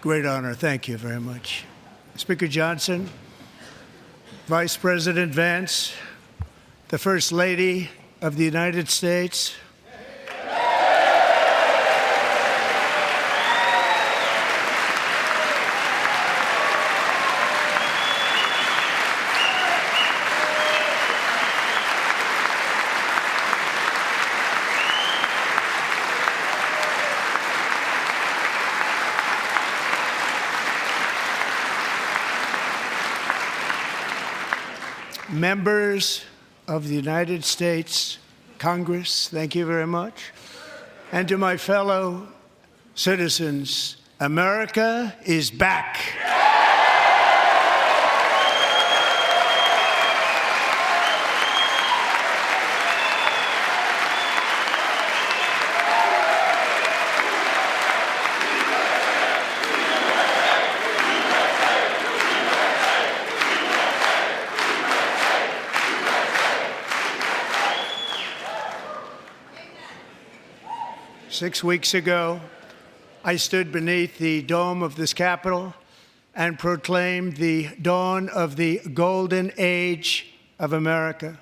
a great honor. Thank you very much. Speaker Johnson, Vice President Vance, the First Lady of the United States, members of the United States Congress, thank you very much. And to my fellow citizens, America is back. 6 weeks ago, I stood beneath the dome of this Capitol and proclaimed the dawn of the golden age of America.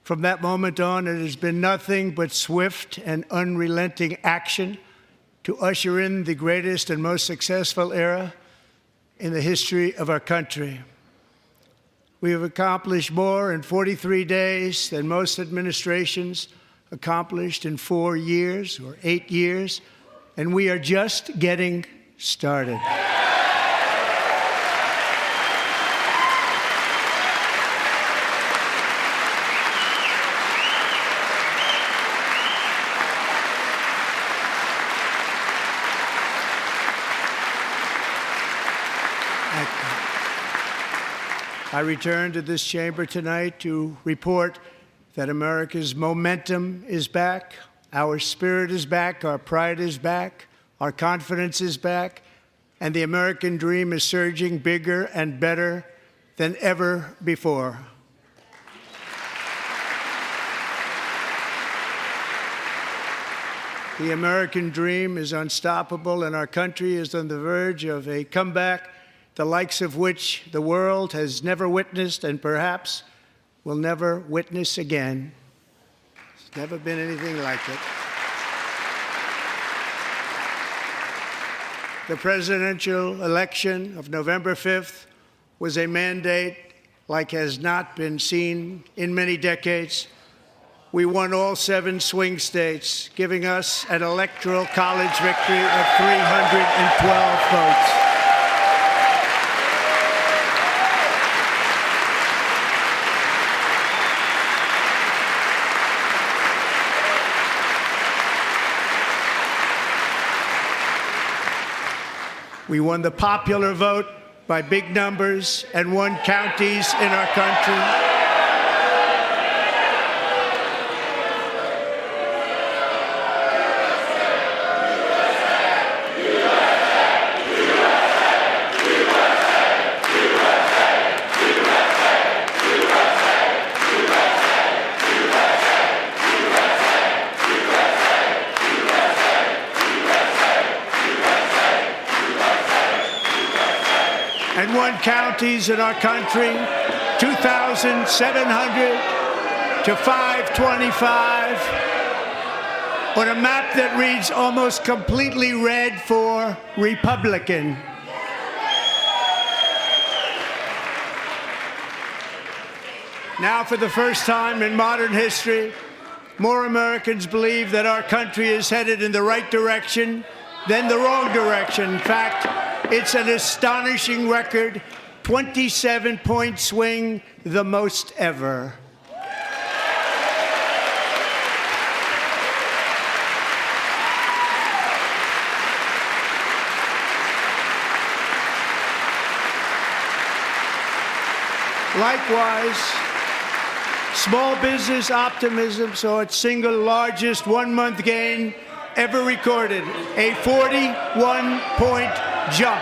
From that moment on, it has been nothing but swift and unrelenting action to usher in the greatest and most successful era in the history of our country. We have accomplished more in 43 days than most administrations accomplished in 4 years or 8 years, and we are just getting started. I return to this chamber tonight to report that America's momentum is back, our spirit is back, our pride is back, our confidence is back, and the American dream is surging bigger and better than ever before. The American dream is unstoppable, and our country is on the verge of a comeback, the likes of which the world has never witnessed and perhaps will never witness again. There's never been anything like it. The presidential election of November 5th was a mandate like has not been seen in many decades. We won all 7 swing states, giving us an electoral college victory of 312 votes. We won the popular vote by big numbers and won counties in our country. And won counties in our country, 2,700 to 525, on a map that reads almost completely red for Republican. Now, for the first time in modern history, more Americans believe that our country is headed in the right direction than the wrong direction. In fact, it's an astonishing record, 27-point swing, the most ever. Likewise, small business optimism saw its single largest one-month gain ever recorded, a 41-point jump.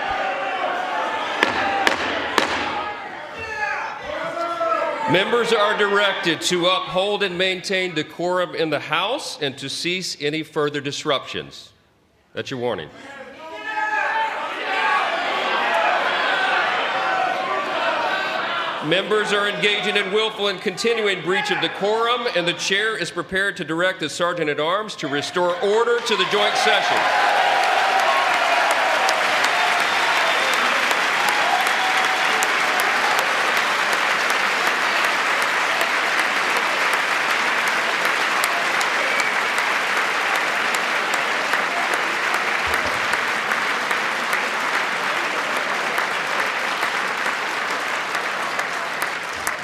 Members are directed to uphold and maintain decorum in the House and to cease any further disruptions. That's your warning. Members are engaging in willful and continuing breach of decorum, and the chair is prepared to direct the Sergeant-at-Arms to restore order to the joint session.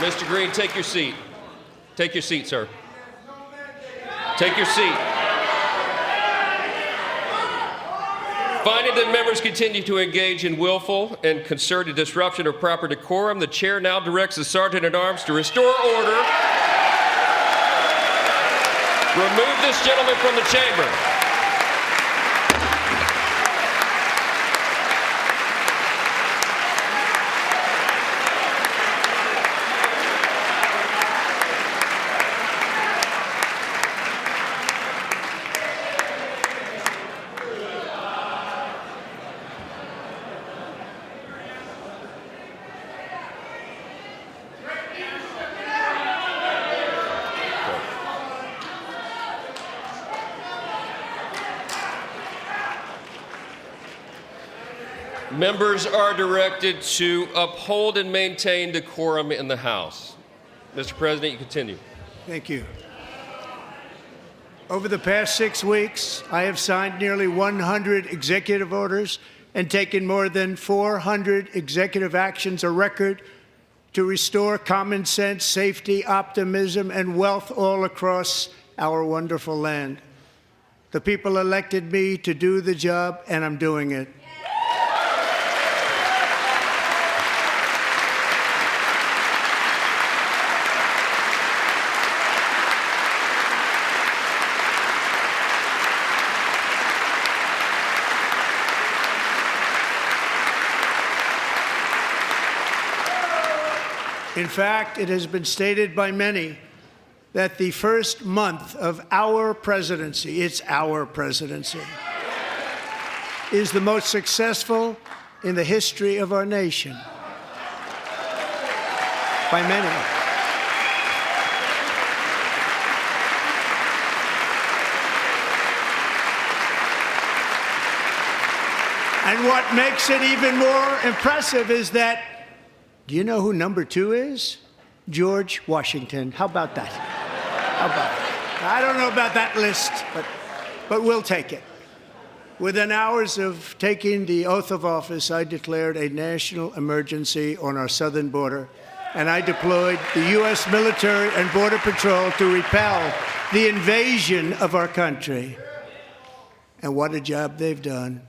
Mr. Green, take your seat. Take your seat, sir. Take your seat. Finding that members continue to engage in willful and concerted disruption of proper decorum, the chair now directs the Sergeant-at-Arms to restore order. Remove this gentleman from the chamber. Members are directed to uphold and maintain decorum in the House. Mr. President, you continue. Thank you. Over the past 6 weeks, I have signed nearly 100 executive orders and taken more than 400 executive actions, a record to restore common sense, safety, optimism, and wealth all across our wonderful land. The people elected me to do the job, and I'm doing it. In fact, it has been stated by many that the first month of our presidency, it's our presidency, is the most successful in the history of our nation. By many. And what makes it even more impressive is that, do you know who number 2 is? George Washington. How about that? How about that? I don't know about that list, but we'll take it. Within hours of taking the oath of office, I declared a national emergency on our southern border, and I deployed the U.S. military and Border Patrol to repel the invasion of our country. And what a job they've done.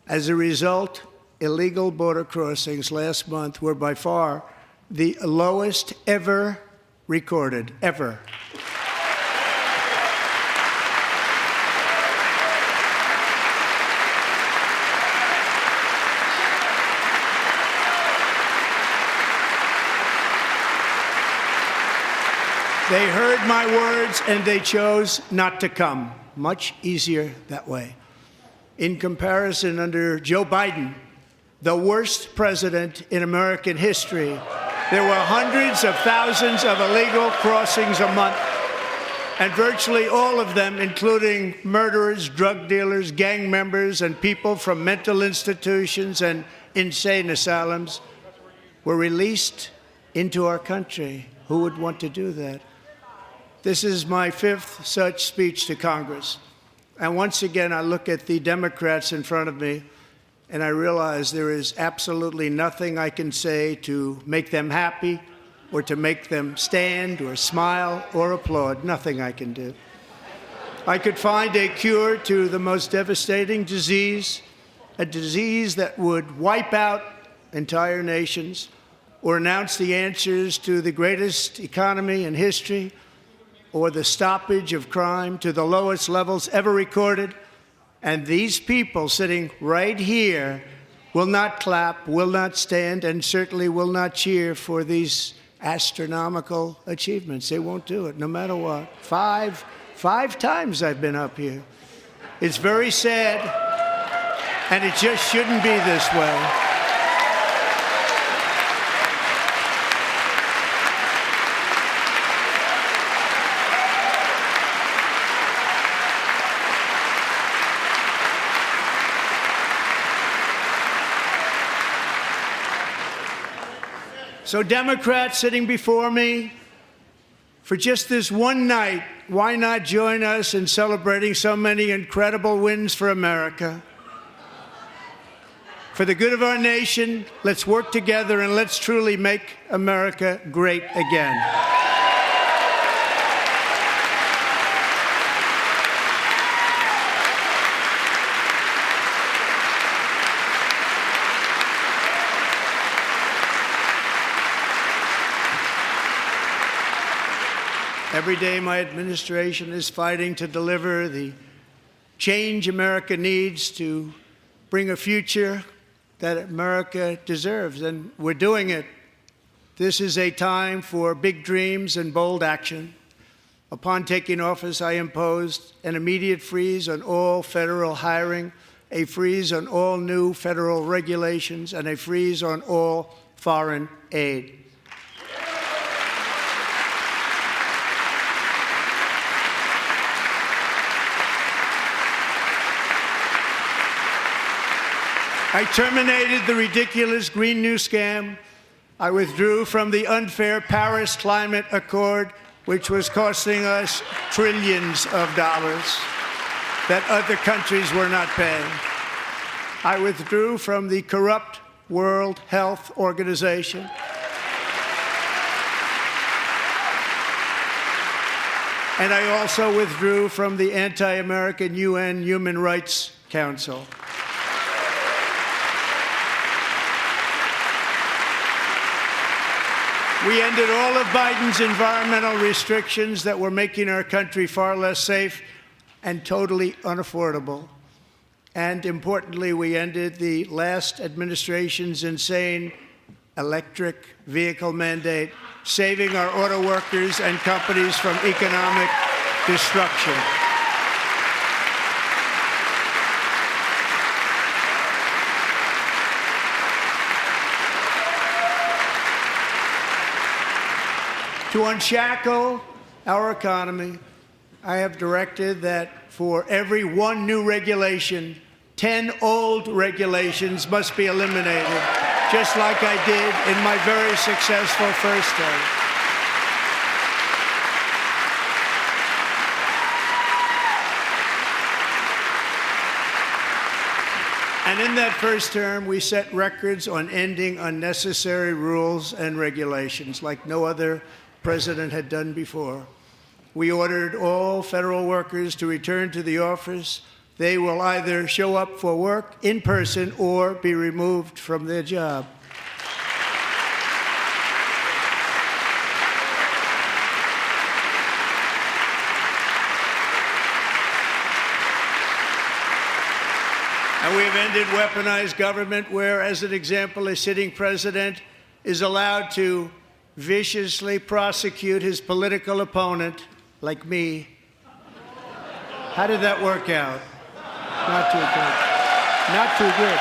As a result, illegal border crossings last month were by far the lowest ever recorded, ever. They heard my words and they chose not to come. Much easier that way. In comparison, under Joe Biden, the worst president in American history, there were hundreds of thousands of illegal crossings a month, and virtually all of them, including murderers, drug dealers, gang members, and people from mental institutions and insane asylums, were released into our country. Who would want to do that? This is my 5th such speech to Congress. And once again, I look at the Democrats in front of me, and I realize there is absolutely nothing I can say to make them happy or to make them stand or smile or applaud. Nothing I can do. I could find a cure to the most devastating disease, a disease that would wipe out entire nations, or announce the answers to the greatest economy in history, or the stoppage of crime to the lowest levels ever recorded. And these people sitting right here will not clap, will not stand, and certainly will not cheer for these astronomical achievements. They won't do it, no matter what. Five times I've been up here. It's very sad, and it just shouldn't be this way. So Democrats sitting before me, for just this one night, why not join us in celebrating so many incredible wins for America? For the good of our nation, let's work together and let's truly make America great again. Every day, my administration is fighting to deliver the change America needs to bring a future that America deserves, and we're doing it. This is a time for big dreams and bold action. Upon taking office, I imposed an immediate freeze on all federal hiring, a freeze on all new federal regulations, and a freeze on all foreign aid. I terminated the ridiculous Green New Scam. I withdrew from the unfair Paris Climate Accord, which was costing us trillions of dollars that other countries were not paying. I withdrew from the corrupt World Health Organization. And I also withdrew from the anti-American UN Human Rights Council. We ended all of Biden's environmental restrictions that were making our country far less safe and totally unaffordable. And importantly, we ended the last administration's insane electric vehicle mandate, saving our auto workers and companies from economic destruction. To unshackle our economy, I have directed that for every one new regulation, 10 old regulations must be eliminated, just like I did in my very successful first term. And in that first term, we set records on ending unnecessary rules and regulations like no other president had done before. We ordered all federal workers to return to the office. They will either show up for work in person or be removed from their job. And we have ended weaponized government where, as an example, a sitting president is allowed to viciously prosecute his political opponent, like me. How did that work out? Not too good. Not too good.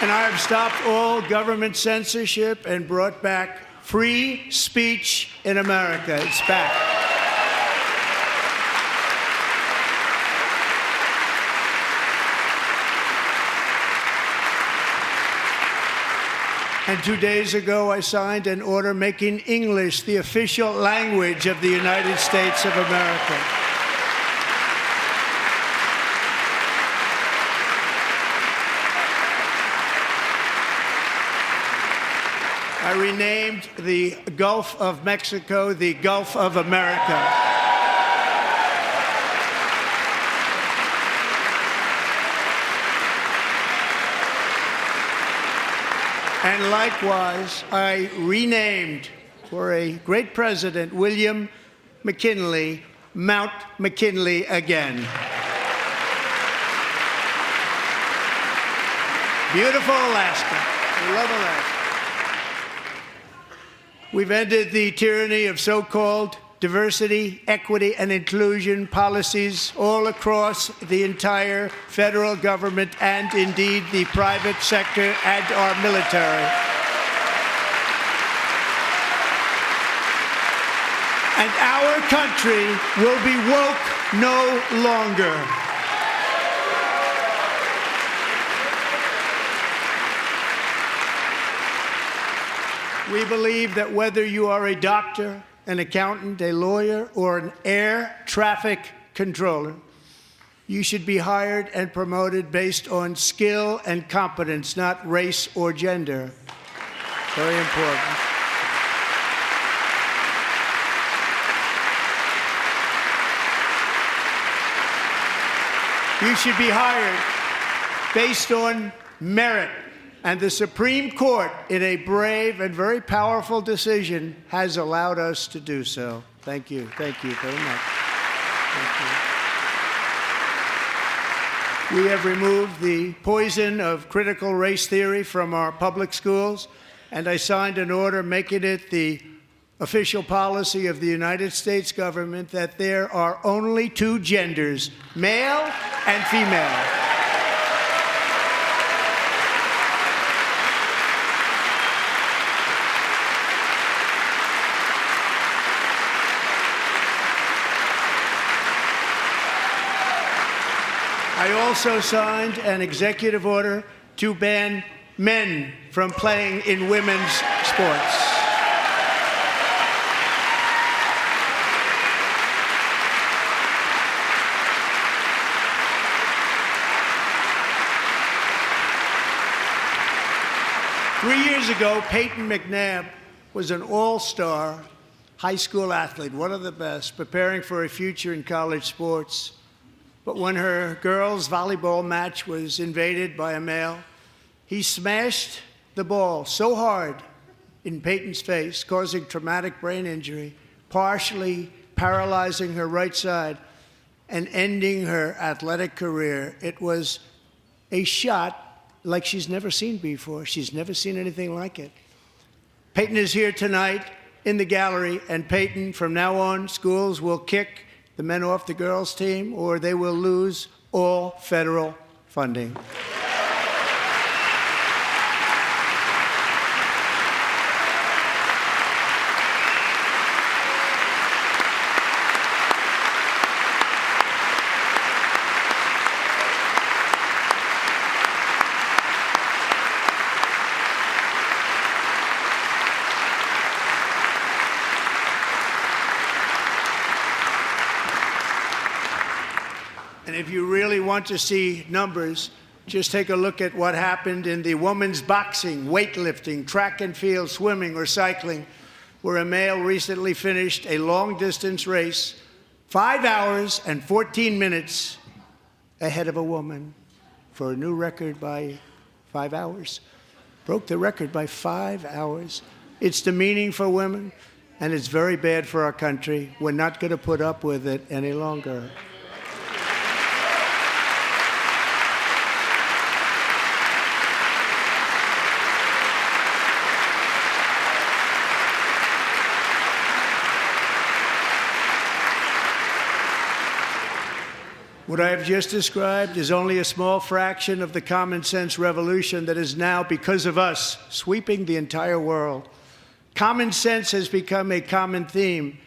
And I have stopped all government censorship and brought back free speech in America. It's back. And 2 days ago, I signed an order making English the official language of the United States of America. I renamed the Gulf of Mexico the Gulf of America. And likewise, I renamed, for a great president, William McKinley, Mount McKinley again. Beautiful Alaska. I love Alaska. We've ended the tyranny of so-called diversity, equity, and inclusion policies all across the entire federal government and indeed the private sector and our military. and our country will be woke no longer. We believe that whether you are a doctor, an accountant, a lawyer, or an air traffic controller, you should be hired and promoted based on skill and competence, not race or gender. Very important. You should be hired based on merit. And the Supreme Court, in a brave and very powerful decision, has allowed us to do so. Thank you. Thank you very much. Thank you. We have removed the poison of critical race theory from our public schools, and I signed an order making it the official policy of the United States government that there are only two genders, male and female. I also signed an executive order to ban men from playing in women's sports. Three years ago, Peyton McNabb was an all-star high school athlete, one of the best, preparing for a future in college sports. But when her girls' volleyball match was invaded by a male, he smashed the ball so hard in Peyton's face, causing traumatic brain injury, partially paralyzing her right side and ending her athletic career. It was a shot like she's never seen before. She's never seen anything like it. Peyton is here tonight in the gallery, and Peyton, from now on, schools will kick the men off the girls' team, or they will lose all federal funding. And if you really want to see numbers, just take a look at what happened in the women's boxing, weightlifting, track and field, swimming, or cycling, where a male recently finished a long-distance race 5 hours and 14 minutes ahead of a woman for a new record by 5 hours. Broke the record by 5 hours. It's demeaning for women, and it's very bad for our country. We're not going to put up with it any longer. What I have just described is only a small fraction of the common sense revolution that is now, because of us, sweeping the entire world. Common sense has become a common theme,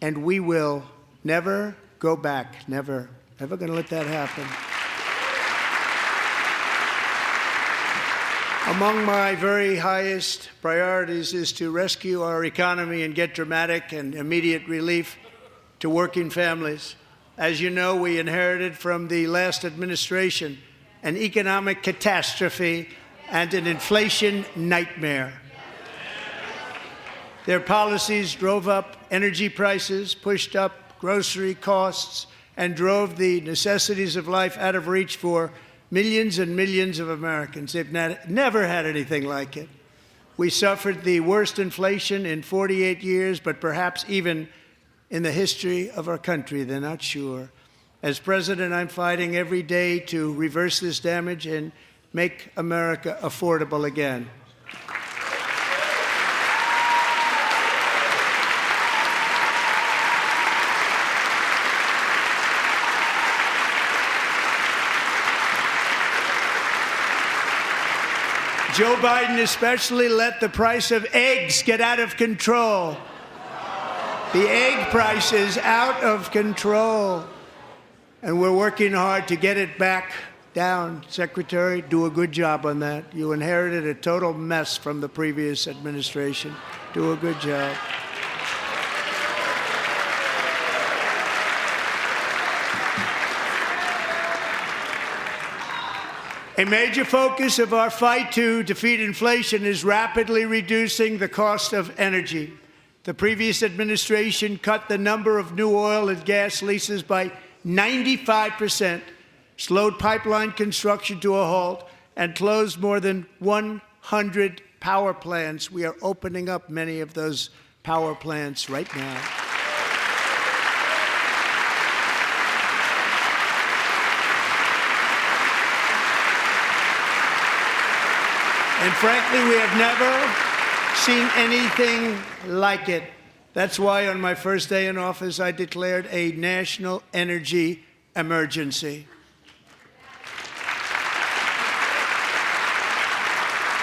and we will never go back. Never. Never going to let that happen. Among my very highest priorities is to rescue our economy and get dramatic and immediate relief to working families. As you know, we inherited from the last administration an economic catastrophe and an inflation nightmare. Their policies drove up energy prices, pushed up grocery costs, and drove the necessities of life out of reach for millions and millions of Americans. They've never had anything like it. We suffered the worst inflation in 48 years, but perhaps even in the history of our country. They're not sure. As president, I'm fighting every day to reverse this damage and make America affordable again. Joe Biden especially let the price of eggs get out of control. The egg price is out of control, and we're working hard to get it back down. Secretary, do a good job on that. You inherited a total mess from the previous administration. Do a good job. A major focus of our fight to defeat inflation is rapidly reducing the cost of energy. The previous administration cut the number of new oil and gas leases by 95%, slowed pipeline construction to a halt, and closed more than 100 power plants. We are opening up many of those power plants right now. And frankly, we have never seen anything like it. That's why on my first day in office, I declared a national energy emergency.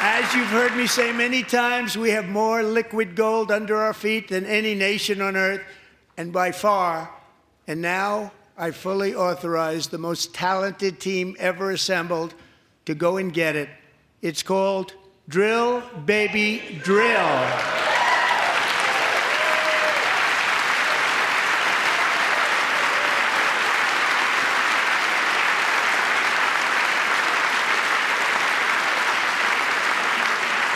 As you've heard me say many times, we have more liquid gold under our feet than any nation on earth, and by far. And now I fully authorize the most talented team ever assembled to go and get it. It's called Drill, Baby, Drill.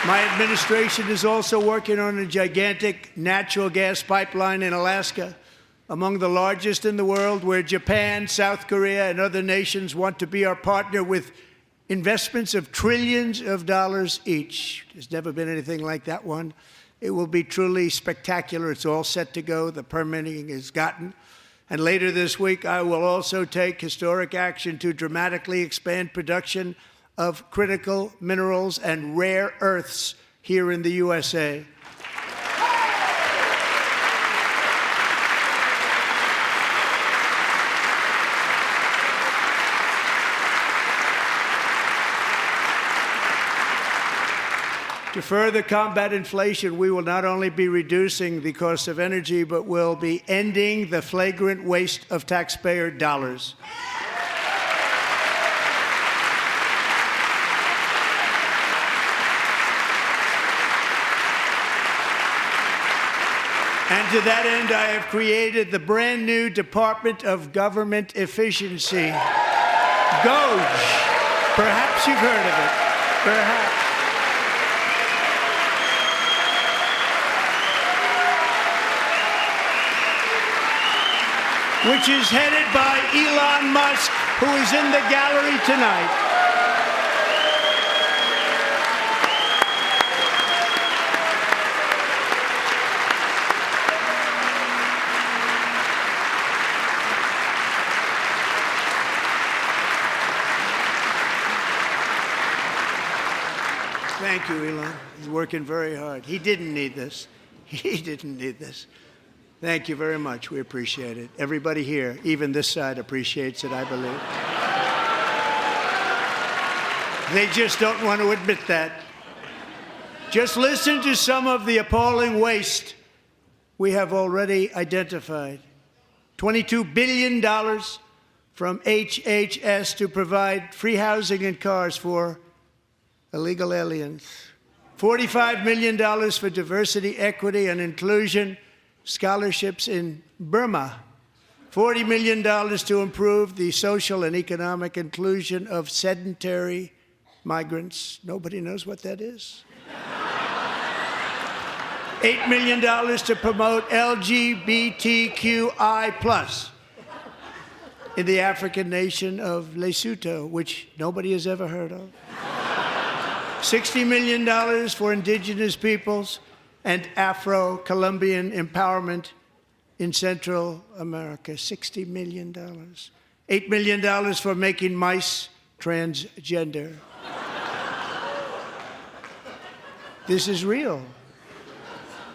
My administration is also working on a gigantic natural gas pipeline in Alaska, among the largest in the world, where Japan, South Korea, and other nations want to be our partner with investments of trillions of dollars each. There's never been anything like that one. It will be truly spectacular. It's all set to go. The permitting is gotten. And later this week, I will also take historic action to dramatically expand production of critical minerals and rare earths here in the USA. To further combat inflation, we will not only be reducing the cost of energy, but will be ending the flagrant waste of taxpayer dollars. And to that end, I have created the brand new Department of Government Efficiency, DOGE. Perhaps you've heard of it. Perhaps. Which is headed by Elon Musk, who is in the gallery tonight. Thank you, Elon. He's working very hard. He didn't need this. He didn't need this. Thank you very much. We appreciate it. Everybody here, even this side, appreciates it, I believe. They just don't want to admit that. Just listen to some of the appalling waste we have already identified. $22 billion from HHS to provide free housing and cars for illegal aliens. $45 million for diversity, equity, and inclusion scholarships in Burma. $40 million to improve the social and economic inclusion of sedentary migrants. Nobody knows what that is. $8 million to promote LGBTQI+ in the African nation of Lesotho, which nobody has ever heard of. $60 million for indigenous peoples and Afro-Colombian empowerment in Central America. $60 million. $8 million for making mice transgender. This is real.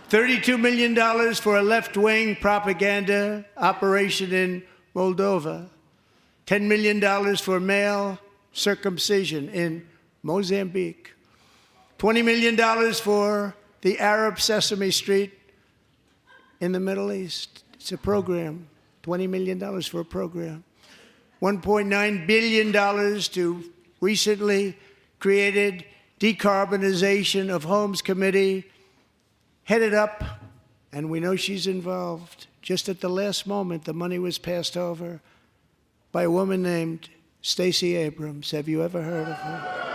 $32 million for a left-wing propaganda operation in Moldova. $10 million for male circumcision in Mozambique. $20 million for the Arab Sesame Street in the Middle East. It's a program, $20 million for a program. $1.9 billion to recently created Decarbonization of Homes Committee, headed up, and we know she's involved. Just at the last moment, the money was passed over by a woman named Stacey Abrams. Have you ever heard of her?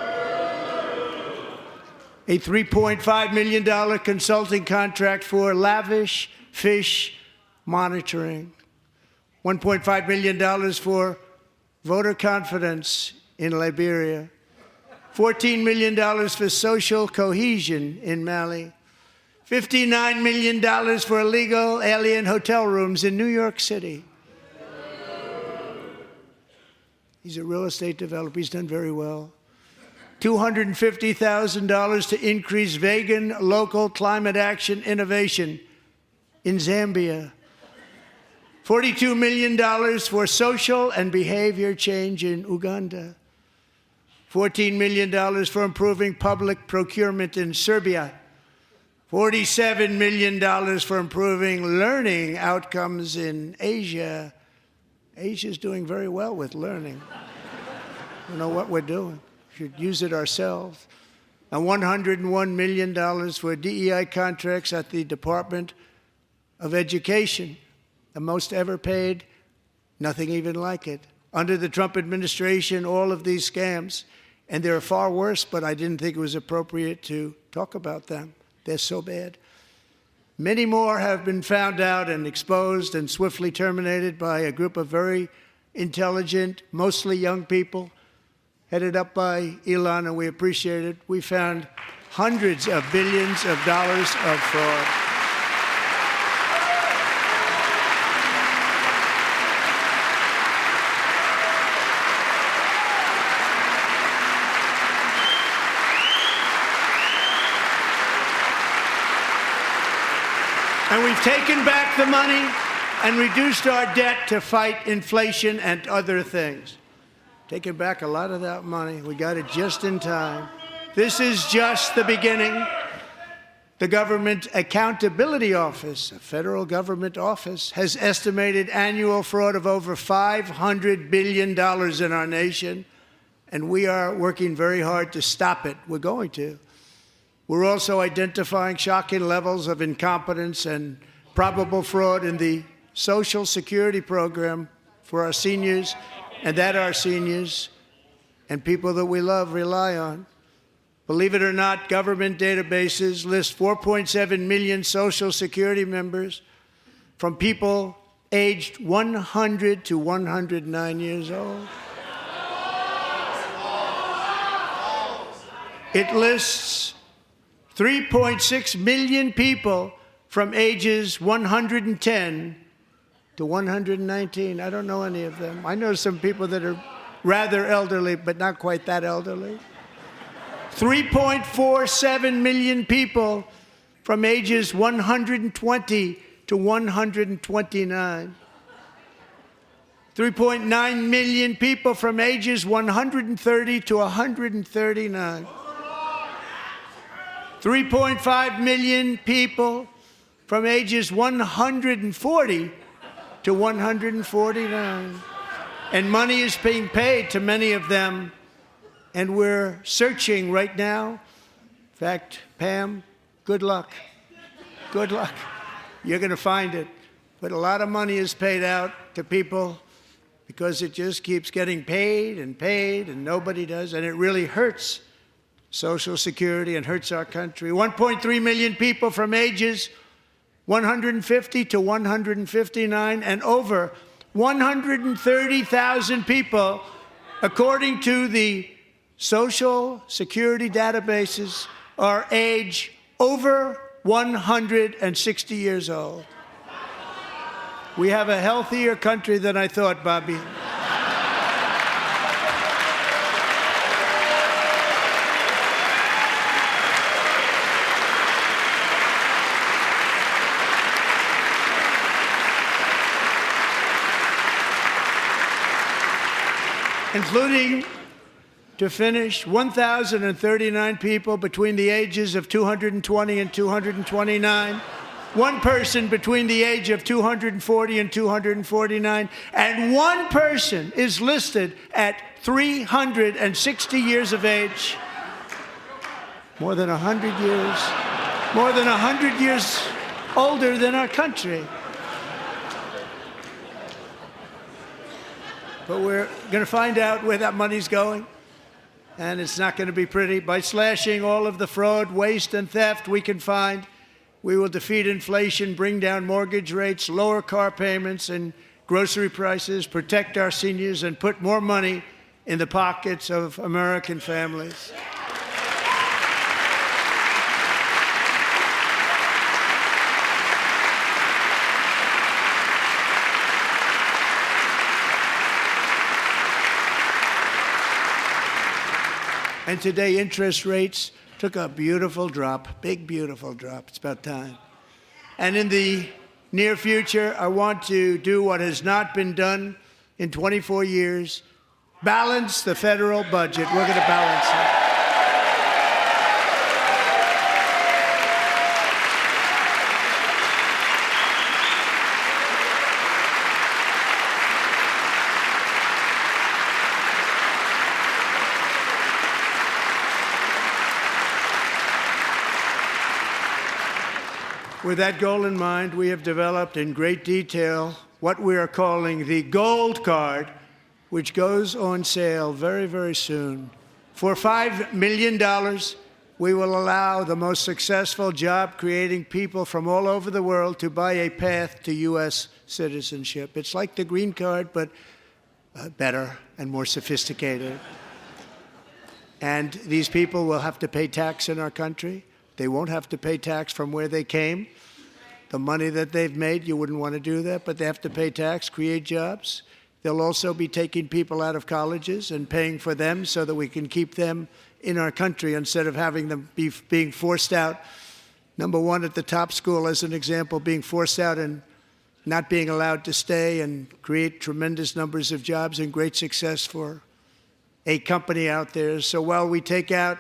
A $3.5 million consulting contract for lavish fish monitoring. $1.5 million for voter confidence in Liberia. $14 million for social cohesion in Mali. $59 million for illegal alien hotel rooms in New York City. He's a real estate developer. He's done very well. $250,000 to increase vegan local climate action innovation in Zambia. $42 million for social and behavior change in Uganda. $14 million for improving public procurement in Serbia. $47 million for improving learning outcomes in Asia. Asia's doing very well with learning. I don't know what we're doing. We should use it ourselves. And $101 million for DEI contracts at the Department of Education. The most ever paid, nothing even like it. Under the Trump administration, all of these scams, and they're far worse, but I didn't think it was appropriate to talk about them. They're so bad. Many more have been found out and exposed and swiftly terminated by a group of very intelligent, mostly young people, headed up by Elon, and we appreciate it. We found hundreds of billions of dollars of fraud. And we've taken back the money and reduced our debt to fight inflation and other things. Taken back a lot of that money. We got it just in time. This is just the beginning. The Government Accountability Office, a federal government office, has estimated annual fraud of over $500 billion in our nation, and we are working very hard to stop it. We're going to. We're also identifying shocking levels of incompetence and probable fraud in the Social Security program for our seniors, and that our seniors and people that we love rely on. Believe it or not, government databases list 4.7 million Social Security members from people aged 100 to 109 years old. It lists 3.6 million people from ages 110 to 119. I don't know any of them. I know some people that are rather elderly, but not quite that elderly. 3.47 million people from ages 120 to 129. 3.9 million people from ages 130 to 139. 3.5 million people from ages 140 to 149. And money is being paid to many of them, and we're searching right now. In fact, Pam, good luck. Good luck. You're going to find it. But a lot of money is paid out to people because it just keeps getting paid, and nobody does, and it really hurts Social Security and hurts our country. 1.3 million people from ages 150 to 159, and over 130,000 people, according to the Social Security databases, are age over 160 years old. We have a healthier country than I thought, Bobby. Including, to finish, 1,039 people between the ages of 220 and 229 one person between the age of 240 and 249, and one person is listed at 360 years of age. More than 100 years older than our country. But we're going to find out where that money's going, and it's not going to be pretty. By slashing all of the fraud, waste, and theft we can find, we will defeat inflation, bring down mortgage rates, lower car payments and grocery prices, protect our seniors, and put more money in the pockets of American families. And today, interest rates took a beautiful drop, big, beautiful drop. It's about time. And in the near future, I want to do what has not been done in 24 years, balance the federal budget. We're going to balance it. With that goal in mind, we have developed in great detail what we are calling the Gold Card, which goes on sale very, very soon. For $5 million, we will allow the most successful job-creating people from all over the world to buy a path to U.S. citizenship. It's like the green card, but better and more sophisticated. And these people will have to pay tax in our country. They won't have to pay tax from where they came. The money that they've made, you wouldn't want to do that, but they have to pay tax, create jobs. They'll also be taking people out of colleges and paying for them so that we can keep them in our country instead of having them being forced out. Number one, at the top school, as an example, being forced out and not being allowed to stay and create tremendous numbers of jobs and great success for a company out there. So while we take out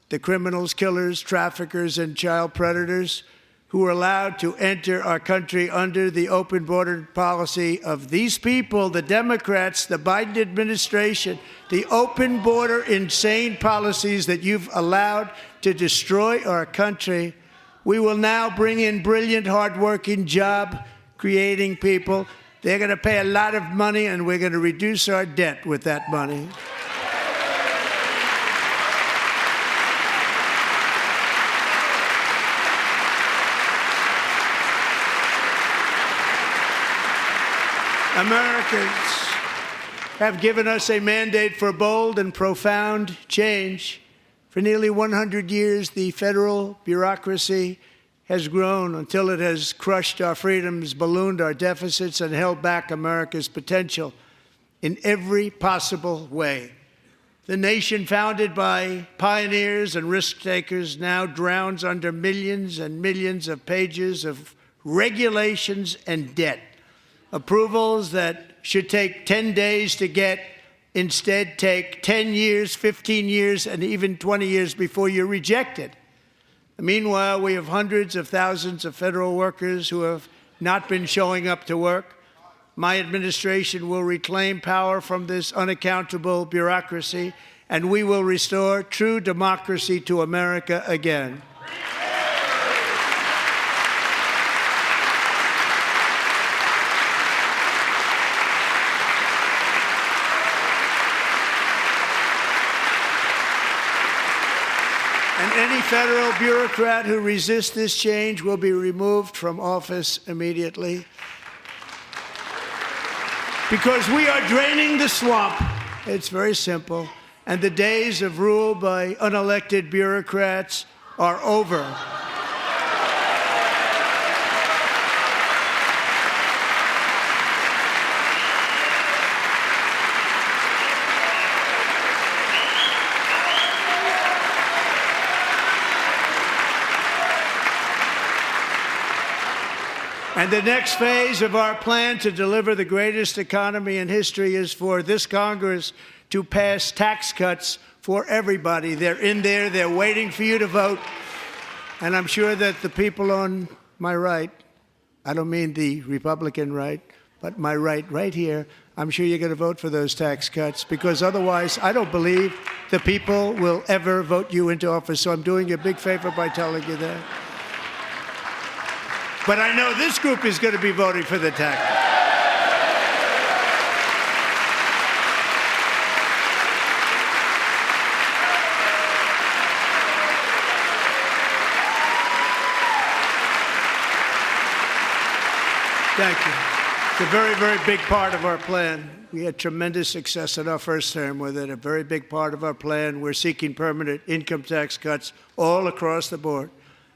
the criminals, killers, traffickers, and child predators who are allowed to enter our country under the open border policy of these people, the Democrats, the Biden administration, the open border insane policies that you've allowed to destroy our country, we will now bring in brilliant, hardworking, job-creating people. They're going to pay a lot of money, and we're going to reduce our debt with that money. Americans have given us a mandate for bold and profound change. For nearly 100 years, the federal bureaucracy has grown until it has crushed our freedoms, ballooned our deficits, and held back America's potential in every possible way. The nation founded by pioneers and risk-takers now drowns under millions and millions of pages of regulations and debt. Approvals that should take 10 days to get instead take 10 years, 15 years, and even 20 years before you're rejected. Meanwhile, we have hundreds of thousands of federal workers who have not been showing up to work. My administration will reclaim power from this unaccountable bureaucracy, and we will restore true democracy to America again. And any federal bureaucrat who resists this change will be removed from office immediately. Because we are draining the swamp. It's very simple. And the days of rule by unelected bureaucrats are over. And the next phase of our plan to deliver the greatest economy in history is for this Congress to pass tax cuts for everybody. They're in there. They're waiting for you to vote. And I'm sure that the people on my right, I don't mean the Republican right, but my right here, I'm sure you're going to vote for those tax cuts, because otherwise I don't believe the people will ever vote you into office. So I'm doing you a big favor by telling you that. But I know this group is going to be voting for the tax cuts. Thank you. It's a very, very big part of our plan. We had tremendous success in our first term with it. A very big part of our plan. We're seeking permanent income tax cuts all across the board.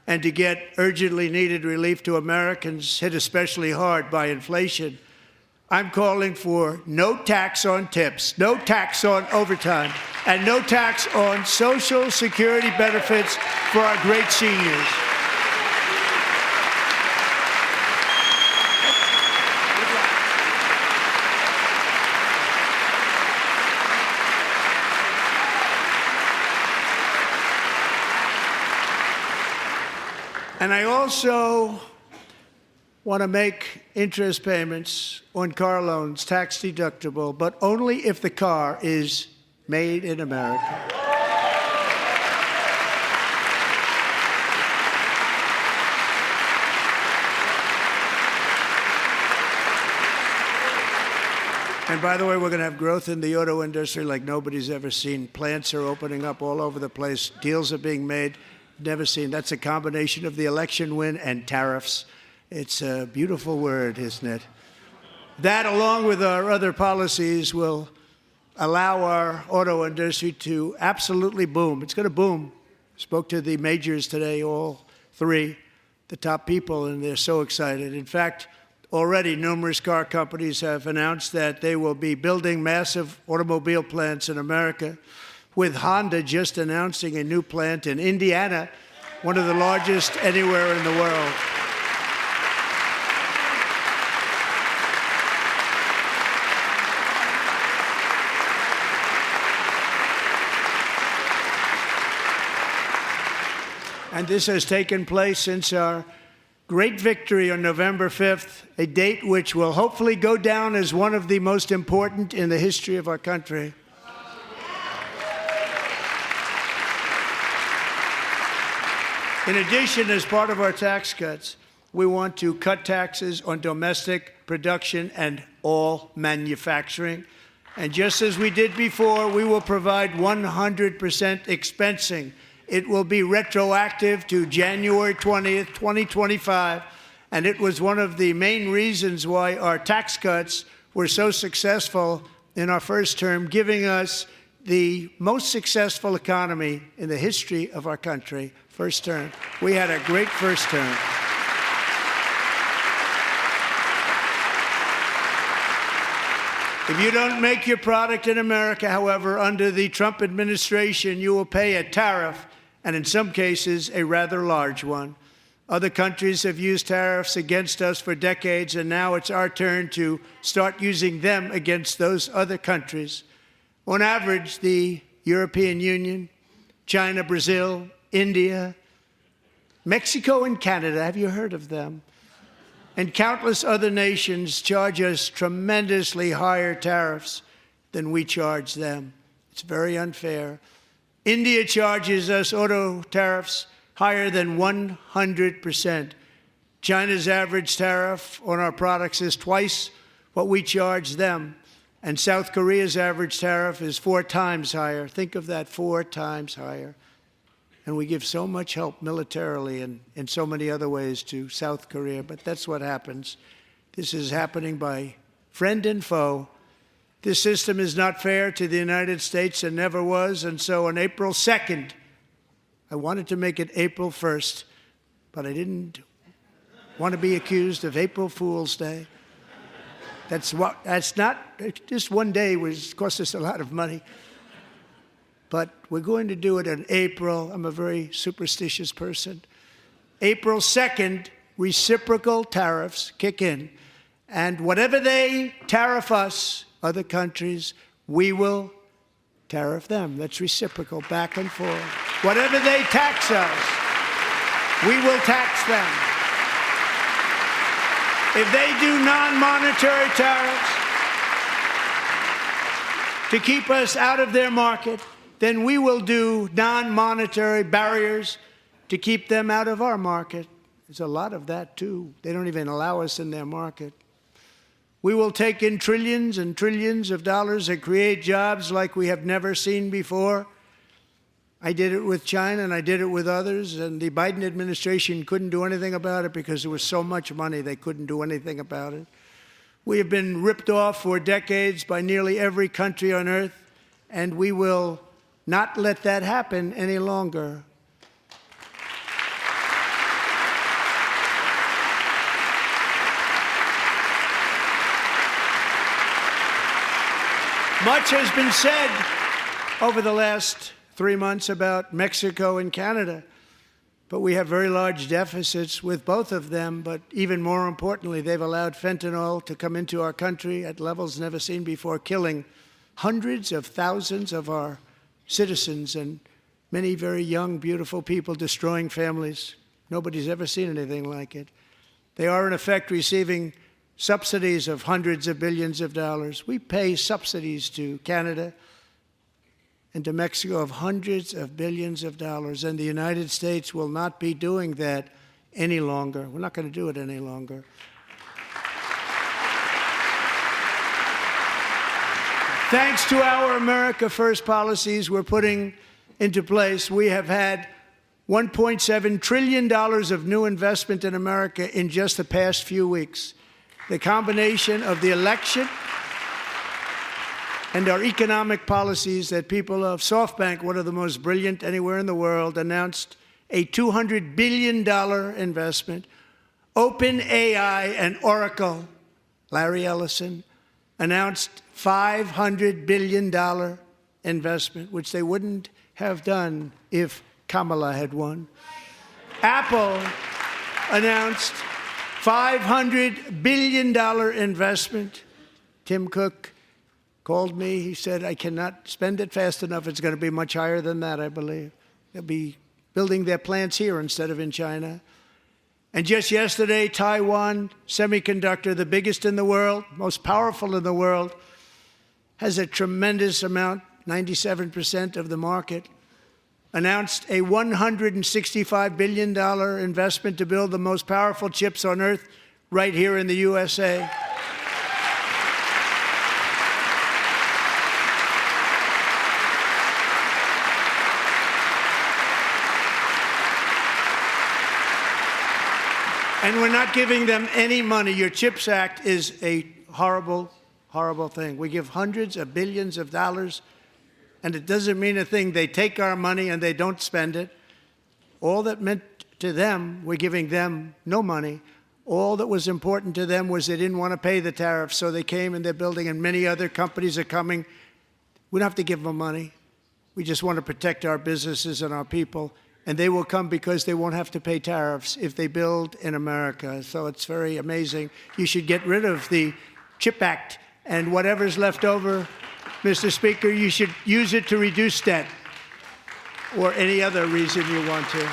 And to get urgently needed relief to Americans hit especially hard by inflation, I'm calling for no tax on tips, no tax on overtime, and no tax on Social Security benefits for our great seniors. And I also want to make interest payments on car loans tax deductible, but only if the car is made in America. And by the way, we're going to have growth in the auto industry like nobody's ever seen. Plants are opening up all over the place. Deals are being made. Never seen. That's a combination of the election win and tariffs. It's a beautiful word, isn't it? That, along with our other policies, will allow our auto industry to absolutely boom. It's going to boom. Spoke to the majors today, all three, the top people, and they're so excited. In fact, already numerous car companies have announced that they will be building massive automobile plants in America, with Honda just announcing a new plant in Indiana, one of the largest anywhere in the world. And this has taken place since our great victory on November 5th, a date which will hopefully go down as one of the most important in the history of our country. In addition, as part of our tax cuts, we want to cut taxes on domestic production and all manufacturing. And just as we did before, we will provide 100% expensing. It will be retroactive to January 20th, 2025. And it was one of the main reasons why our tax cuts were so successful in our first term, giving us the most successful economy in the history of our country. First term. We had a great first term. If you don't make your product in America, however, under the Trump administration, you will pay a tariff, and in some cases, a rather large one. Other countries have used tariffs against us for decades, and now it's our turn to start using them against those other countries. On average, the European Union, China, Brazil, India, Mexico, and Canada, have you heard of them? And countless other nations charge us tremendously higher tariffs than we charge them. It's very unfair. India charges us auto tariffs higher than 100%. China's average tariff on our products is twice what we charge them. And South Korea's average tariff is 4 times higher. Think of that, 4 times higher. And we give so much help militarily and in so many other ways to South Korea, but that's what happens. This is happening by friend and foe. This system is not fair to the United States and never was, and so on April 2nd, I wanted to make it April 1st, but I didn't want to be accused of April Fool's Day. That's not, just one day cost us a lot of money. But we're going to do it in April. I'm a very superstitious person. April 2nd, reciprocal tariffs kick in. And whatever they tariff us, other countries, we will tariff them. That's reciprocal, back and forth. Whatever they tax us, we will tax them. If they do non-monetary tariffs to keep us out of their market, then we will do non-monetary barriers to keep them out of our market. There's a lot of that, too. They don't even allow us in their market. We will take in trillions and trillions of dollars and create jobs like we have never seen before. I did it with China, and I did it with others, and the Biden administration couldn't do anything about it because there was so much money they couldn't do anything about it. We have been ripped off for decades by nearly every country on earth, and we will not let that happen any longer. Much has been said over the last 3 months about Mexico and Canada, but we have very large deficits with both of them. But even more importantly, they've allowed fentanyl to come into our country at levels never seen before, killing hundreds of thousands of our citizens and many very young, beautiful people, destroying families. Nobody's ever seen anything like it. They are, in effect, receiving subsidies of hundreds of billions of dollars. We pay subsidies to Canada and to Mexico of hundreds of billions of dollars, and the United States will not be doing that any longer. We're not going to do it any longer. Thanks to our America First policies we're putting into place, we have had $1.7 trillion of new investment in America in just the past few weeks. The combination of the election and our economic policies that people of SoftBank, one of the most brilliant anywhere in the world, announced a $200 billion investment. OpenAI and Oracle, Larry Ellison, announced $500 billion investment, which they wouldn't have done if Kamala had won. Apple announced $500 billion investment. Tim Cook called me. He said, I cannot spend it fast enough. It's going to be much higher than that, I believe. They'll be building their plants here instead of in China. And just yesterday, Taiwan Semiconductor, the biggest in the world, most powerful in the world, has a tremendous amount, 97% of the market, announced a $165 billion investment to build the most powerful chips on earth right here in the USA. And we're not giving them any money. Your CHIPS Act is a horrible, horrible thing. We give hundreds of billions of dollars, and it doesn't mean a thing. They take our money and they don't spend it. All that meant to them, we're giving them no money. All that was important to them was they didn't want to pay the tariffs, so they came and they're building, and many other companies are coming. We don't have to give them money. We just want to protect our businesses and our people. And they will come because they won't have to pay tariffs if they build in America. So it's very amazing. You should get rid of the CHIP Act, and whatever's left over, Mr. Speaker, you should use it to reduce debt or any other reason you want to.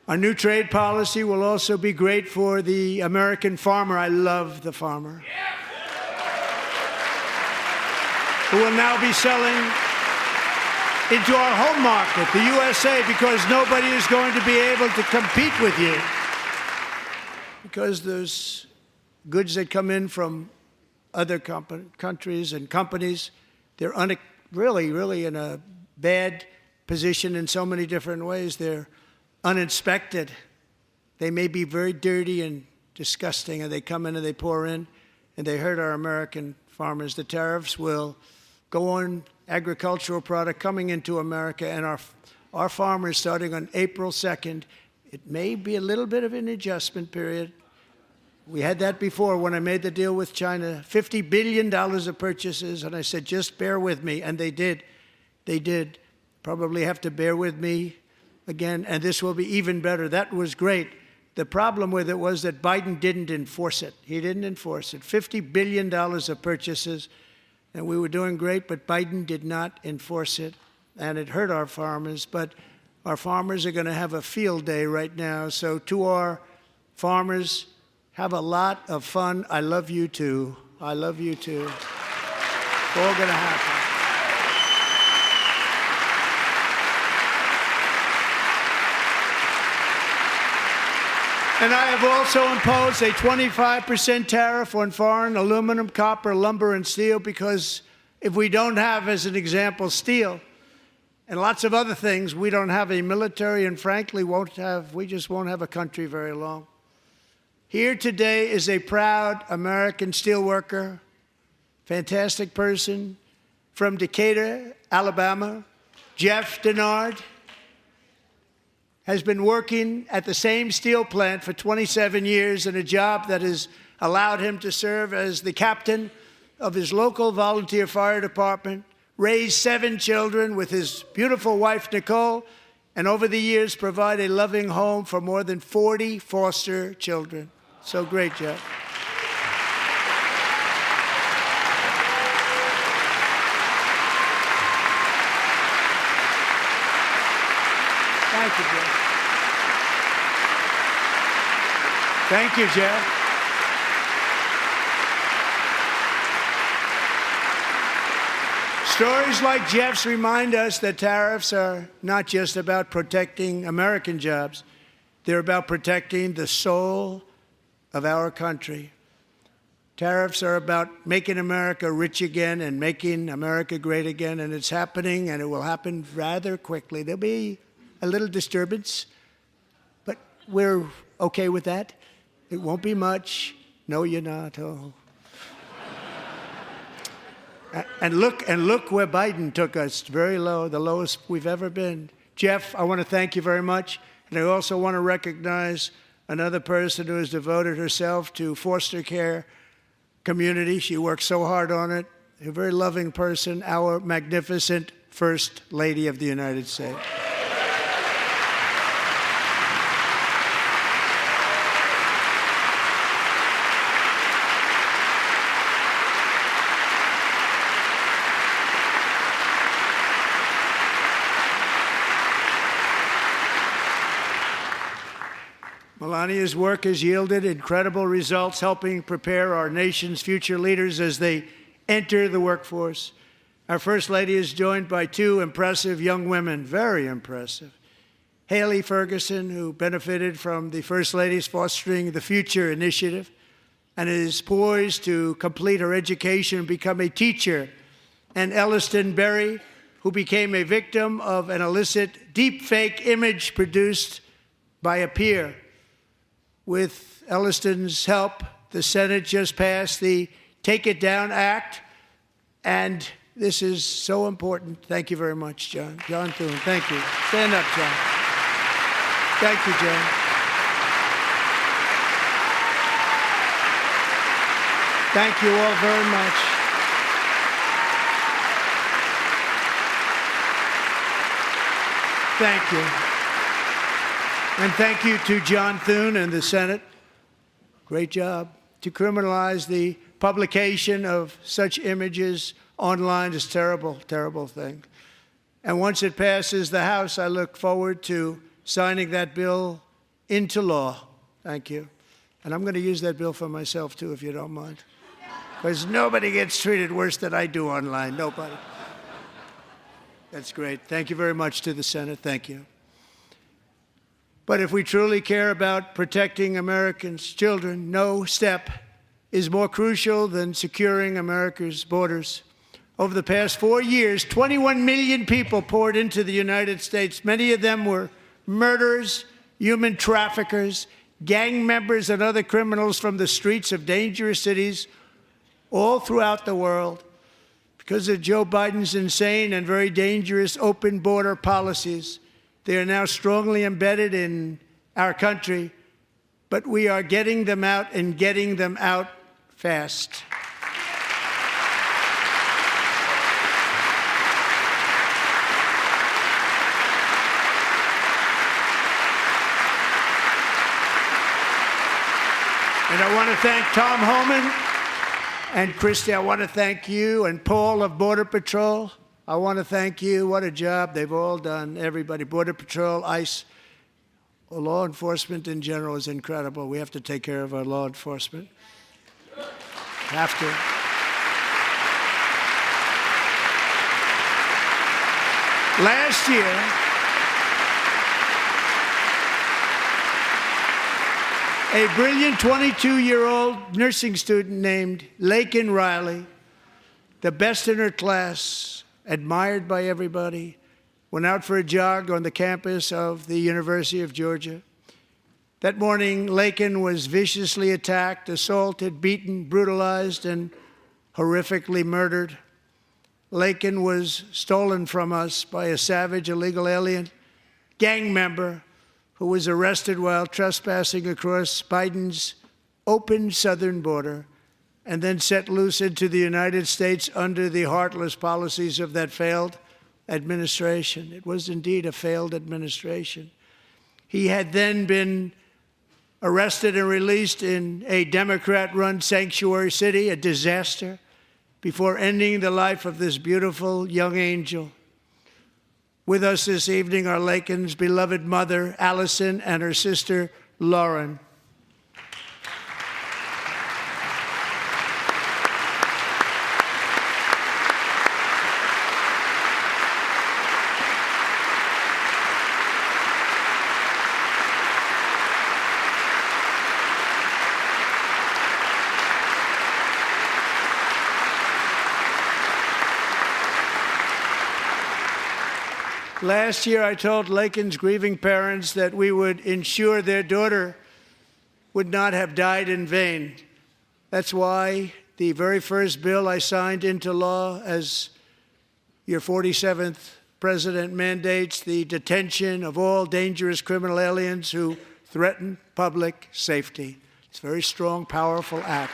Our new trade policy will also be great for the American farmer. I love the farmer. Who will now be selling into our home market, the USA, because nobody is going to be able to compete with you. Because there's goods that come in from other countries and companies. They're really in a bad position in so many different ways. They're uninspected. They may be very dirty and disgusting, and they come in and they pour in, and they hurt our American farmers. The tariffs will go on agricultural product coming into America, and our farmers, starting on April 2nd, it may be a little bit of an adjustment period. We had that before when I made the deal with China, $50 billion of purchases, and I said, just bear with me, and they did. They did. Probably have to bear with me again, and this will be even better. That was great. The problem with it was that Biden didn't enforce it. He didn't enforce it. $50 billion of purchases, and we were doing great, but Biden did not enforce it, and it hurt our farmers. But our farmers are going to have a field day right now. So to our farmers, have a lot of fun. I love you too. I love you too. It's all going to happen. And I have also imposed a 25% tariff on foreign aluminum, copper, lumber, and steel, because if we don't have, as an example, steel and lots of other things, we don't have a military, and frankly, we just won't have a country very long. Here today is a proud American steelworker, fantastic person from Decatur, Alabama, Jeff Denard. Has been working at the same steel plant for 27 years in a job that has allowed him to serve as the captain of his local volunteer fire department, raise 7 children with his beautiful wife, Nicole, and over the years provide a loving home for more than 40 foster children. So great, Jeff. Thank you, Jeff. Thank you, Jeff. Stories like Jeff's remind us that tariffs are not just about protecting American jobs. They're about protecting the soul of our country. Tariffs are about making America rich again and making America great again, and it's happening, and it will happen rather quickly. There'll be a little disturbance, but we're okay with that. It won't be much. No, you're not. Oh. And look where Biden took us. Very low, the lowest we've ever been. Jeff, I want to thank you very much. And I also want to recognize another person who has devoted herself to foster care community. She works so hard on it. A very loving person, our magnificent First Lady of the United States. Melania's work has yielded incredible results, helping prepare our nation's future leaders as they enter the workforce. Our First Lady is joined by 2 impressive young women, very impressive. Haley Ferguson, who benefited from the First Lady's Fostering the Future initiative and is poised to complete her education and become a teacher. And Elliston Berry, who became a victim of an illicit deepfake image produced by a peer. With Elliston's help, the Senate just passed the Take It Down Act, and this is so important. Thank you very much, John. John Thune, thank you. Stand up, John. Thank you, John. Thank you all very much. Thank you. And thank you to John Thune and the Senate. Great job. To criminalize the publication of such images online is a terrible, terrible thing. And once it passes the House, I look forward to signing that bill into law. Thank you. And I'm going to use that bill for myself, too, if you don't mind. Because nobody gets treated worse than I do online. Nobody. That's great. Thank you very much to the Senate. Thank you. But if we truly care about protecting Americans' children, no step is more crucial than securing America's borders. Over the past 4 years, 21 million people poured into the United States. Many of them were murderers, human traffickers, gang members, and other criminals from the streets of dangerous cities all throughout the world. Because of Joe Biden's insane and very dangerous open border policies, they are now strongly embedded in our country, but we are getting them out and getting them out fast. And I want to thank Tom Homan and Christy. I want to thank you and Paul of Border Patrol. I want to thank you. What a job they've all done. Everybody, Border Patrol, ICE, law enforcement in general is incredible. We have to take care of our law enforcement. Have to. Last year, a brilliant 22-year-old nursing student named Laken Riley, the best in her class, admired by everybody, went out for a jog on the campus of the University of Georgia. That morning, Laken was viciously attacked, assaulted, beaten, brutalized, and horrifically murdered. Laken was stolen from us by a savage illegal alien gang member who was arrested while trespassing across Biden's open southern border and then set loose into the United States under the heartless policies of that failed administration. It was indeed a failed administration. He had then been arrested and released in a Democrat-run sanctuary city, a disaster, before ending the life of this beautiful young angel. With us this evening are Laken's beloved mother, Allison, and her sister, Lauren. Last year, I told Laken's grieving parents that we would ensure their daughter would not have died in vain. That's why the very first bill I signed into law as your 47th president mandates the detention of all dangerous criminal aliens who threaten public safety. It's a very strong, powerful act.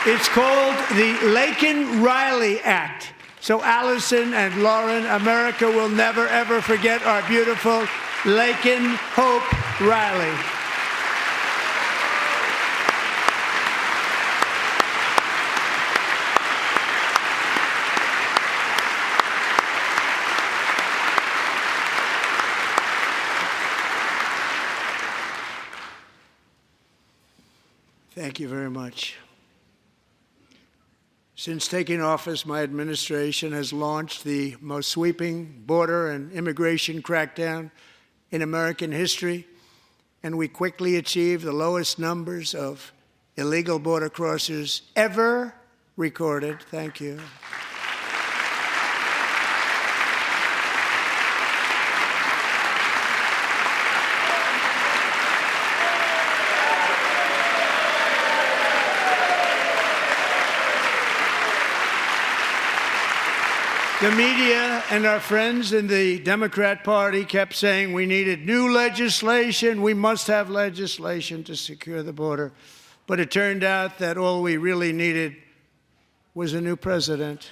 It's called the Laken Riley Act. So Allison and Lauren, America will never, ever forget our beautiful Laken Hope Riley. Thank you very much. Since taking office, my administration has launched the most sweeping border and immigration crackdown in American history, and we quickly achieved the lowest numbers of illegal border crossers ever recorded. Thank you. The media and our friends in the Democrat Party kept saying we needed new legislation, we must have legislation to secure the border. But it turned out that all we really needed was a new president.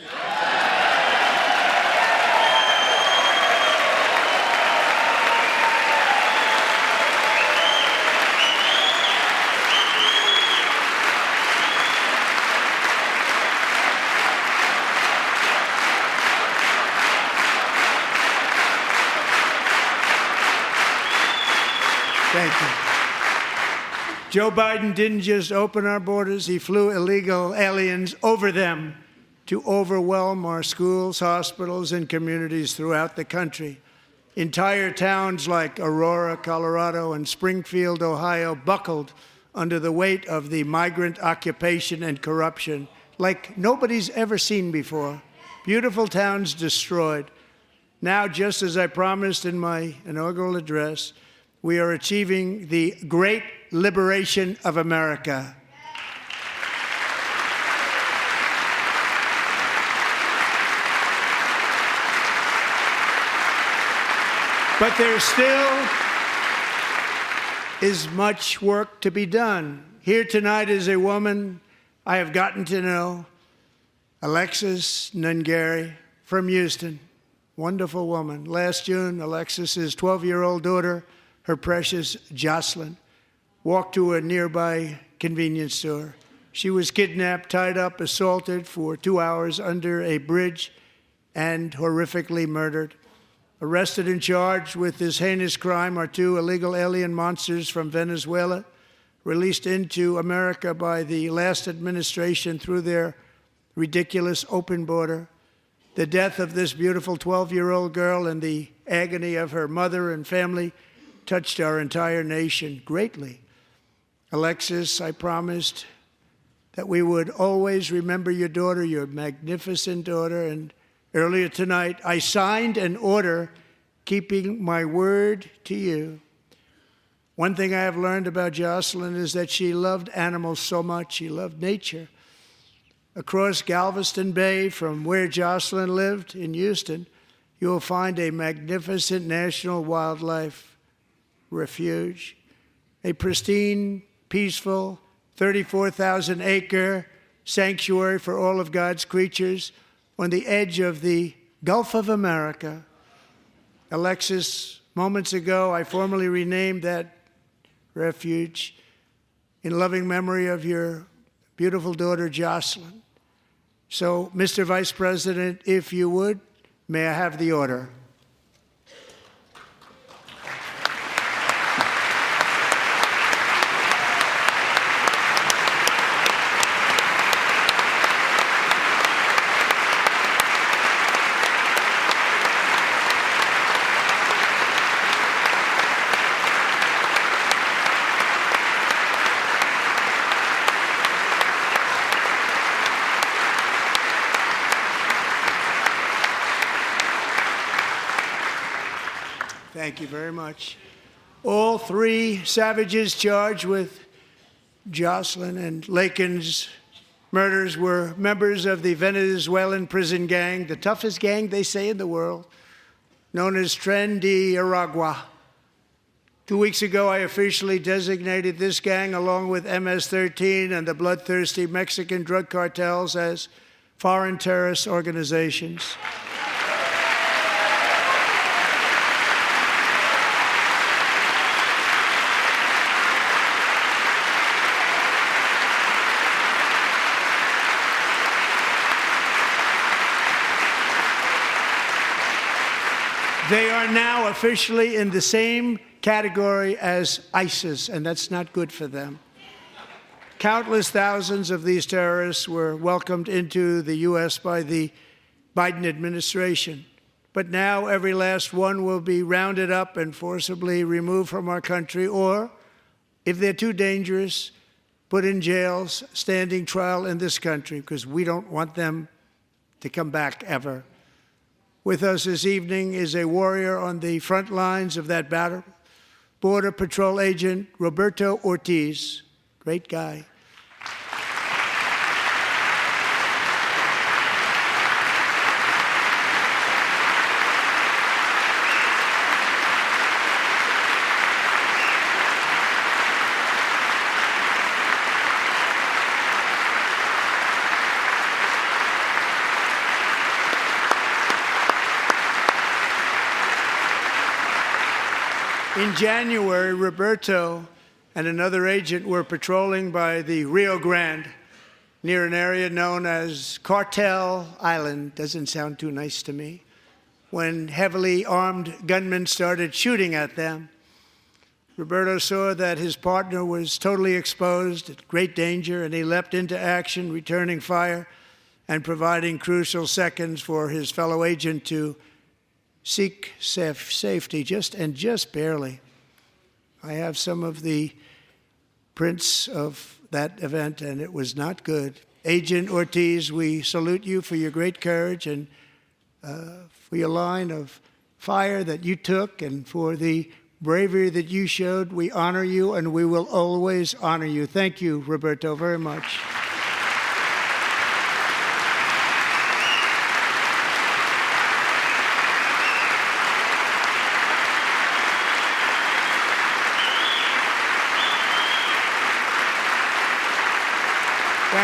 Thank you. Joe Biden didn't just open our borders, he flew illegal aliens over them to overwhelm our schools, hospitals, and communities throughout the country. Entire towns like Aurora, Colorado, and Springfield, Ohio, buckled under the weight of the migrant occupation and corruption like nobody's ever seen before. Beautiful towns destroyed. Now, just as I promised in my inaugural address, we are achieving the great liberation of America. But there still is much work to be done. Here tonight is a woman I have gotten to know Alexis Nungary from Houston. Wonderful woman. Last June, Alexis's 12-year-old daughter, her precious Jocelyn, walked to a nearby convenience store. She was kidnapped, tied up, assaulted for 2 hours under a bridge, and horrifically murdered. Arrested and charged with this heinous crime are two illegal alien monsters from Venezuela, released into America by the last administration through their ridiculous open border. The death of this beautiful 12-year-old girl and the agony of her mother and family touched our entire nation greatly. Alexis, I promised that we would always remember your daughter, your magnificent daughter, and earlier tonight I signed an order keeping my word to you. One thing I have learned about Jocelyn is that she loved animals so much. She loved nature. Across Galveston Bay, from where Jocelyn lived in Houston, you will find a magnificent national wildlife refuge, a pristine, peaceful, 34,000-acre sanctuary for all of God's creatures on the edge of the Gulf of America. Alexis, moments ago, I formally renamed that refuge in loving memory of your beautiful daughter, Jocelyn. So, Mr. Vice President, if you would, may I have the order? Thank you very much. All three savages charged with Jocelyn and Lakin's murders were members of the Venezuelan prison gang, the toughest gang, they say, in the world, known as Tren de Aragua. 2 weeks ago, I officially designated this gang, along with MS-13 and the bloodthirsty Mexican drug cartels, as foreign terrorist organizations. They are now officially in the same category as ISIS, and that's not good for them. Countless thousands of these terrorists were welcomed into the U.S. by the Biden administration. But now every last one will be rounded up and forcibly removed from our country, or, if they're too dangerous, put in jails, standing trial in this country, because we don't want them to come back ever. With us this evening is a warrior on the front lines of that battle, Border Patrol Agent Roberto Ortiz. Great guy. In January, Roberto and another agent were patrolling by the Rio Grande near an area known as Cartel Island. Doesn't sound too nice to me. When heavily armed gunmen started shooting at them, Roberto saw that his partner was totally exposed, at great danger, and he leapt into action, returning fire and providing crucial seconds for his fellow agent to seek safety, just barely. I have some of the prints of that event, and it was not good. Agent Ortiz, we salute you for your great courage and for your line of fire that you took and for the bravery that you showed. We honor you, and we will always honor you. Thank you, Roberto, very much.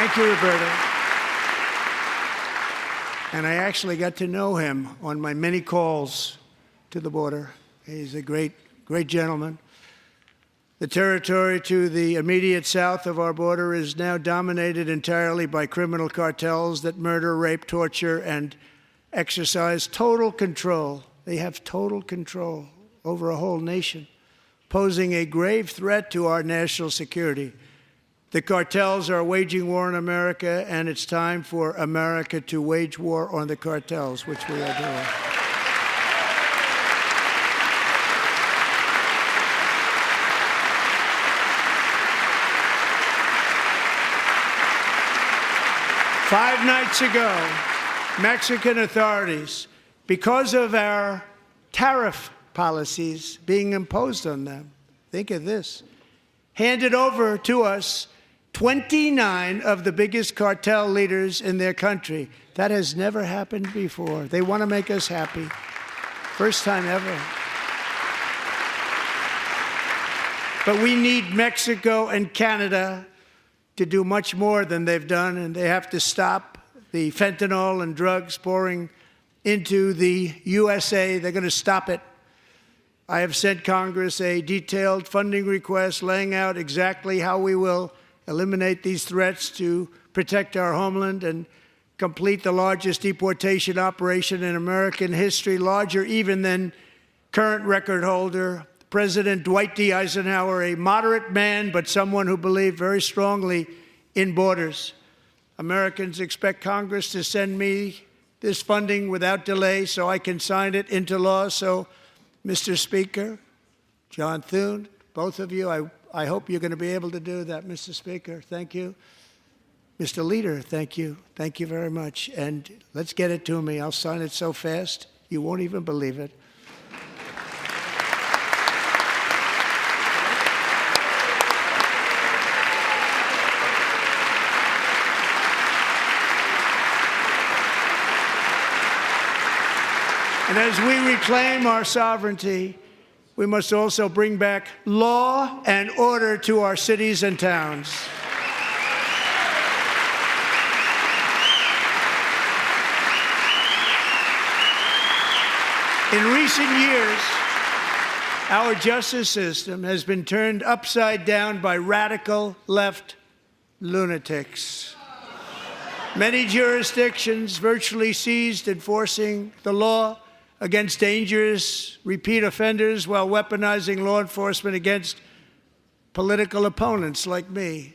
Thank you, Roberta. And I actually got to know him on my many calls to the border. He's a great gentleman. The territory to the immediate south of our border is now dominated entirely by criminal cartels that murder, rape, torture, and exercise total control. They have total control over a whole nation, posing a grave threat to our national security. The cartels are waging war on America, and it's time for America to wage war on the cartels, which we are doing. Five nights ago, Mexican authorities, because of our tariff policies being imposed on them, think of this, handed over to us 29 of the biggest cartel leaders in their country. That has never happened before. They want to make us happy. First time ever. But we need Mexico and Canada to do much more than they've done, and they have to stop the fentanyl and drugs pouring into the USA. They're going to stop it. I have sent Congress a detailed funding request laying out exactly how we will eliminate these threats to protect our homeland and complete the largest deportation operation in American history, larger even than current record holder President Dwight D. Eisenhower, a moderate man, but someone who believed very strongly in borders. Americans expect Congress to send me this funding without delay so I can sign it into law. So, Mr. Speaker, John Thune, both of you, I hope you're going to be able to do that, Mr. Speaker. Thank you. Mr. Leader, thank you. Thank you very much. And let's get it to me. I'll sign it so fast, you won't even believe it. And as we reclaim our sovereignty, we must also bring back law and order to our cities and towns. In recent years, our justice system has been turned upside down by radical left lunatics. Many jurisdictions virtually ceased enforcing the law against dangerous repeat offenders while weaponizing law enforcement against political opponents like me.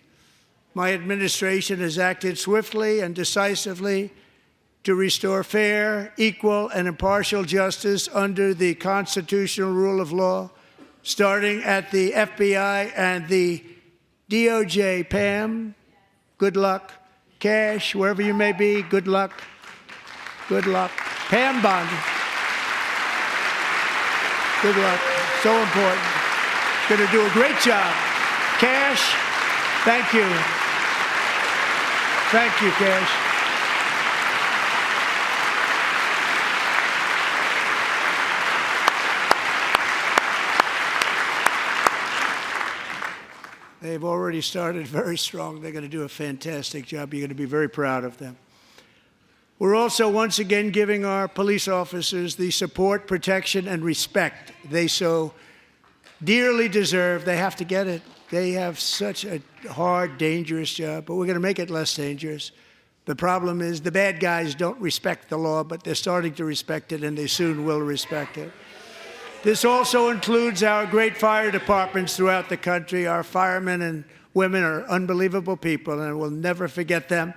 My administration has acted swiftly and decisively to restore fair, equal, and impartial justice under the constitutional rule of law, starting at the FBI and the DOJ. Pam, good luck. Cash, wherever you may be, good luck. Good luck. Pam Bondi. Good luck. So important. Going to do a great job. Cash, thank you. Thank you, Cash. They've already started very strong. They're going to do a fantastic job. You're going to be very proud of them. We're also once again giving our police officers the support, protection, and respect they so dearly deserve. They have to get it. They have such a hard, dangerous job, but we're going to make it less dangerous. The problem is the bad guys don't respect the law, but they're starting to respect it, and they soon will respect it. This also includes our great fire departments throughout the country. Our firemen and women are unbelievable people, and we'll never forget them.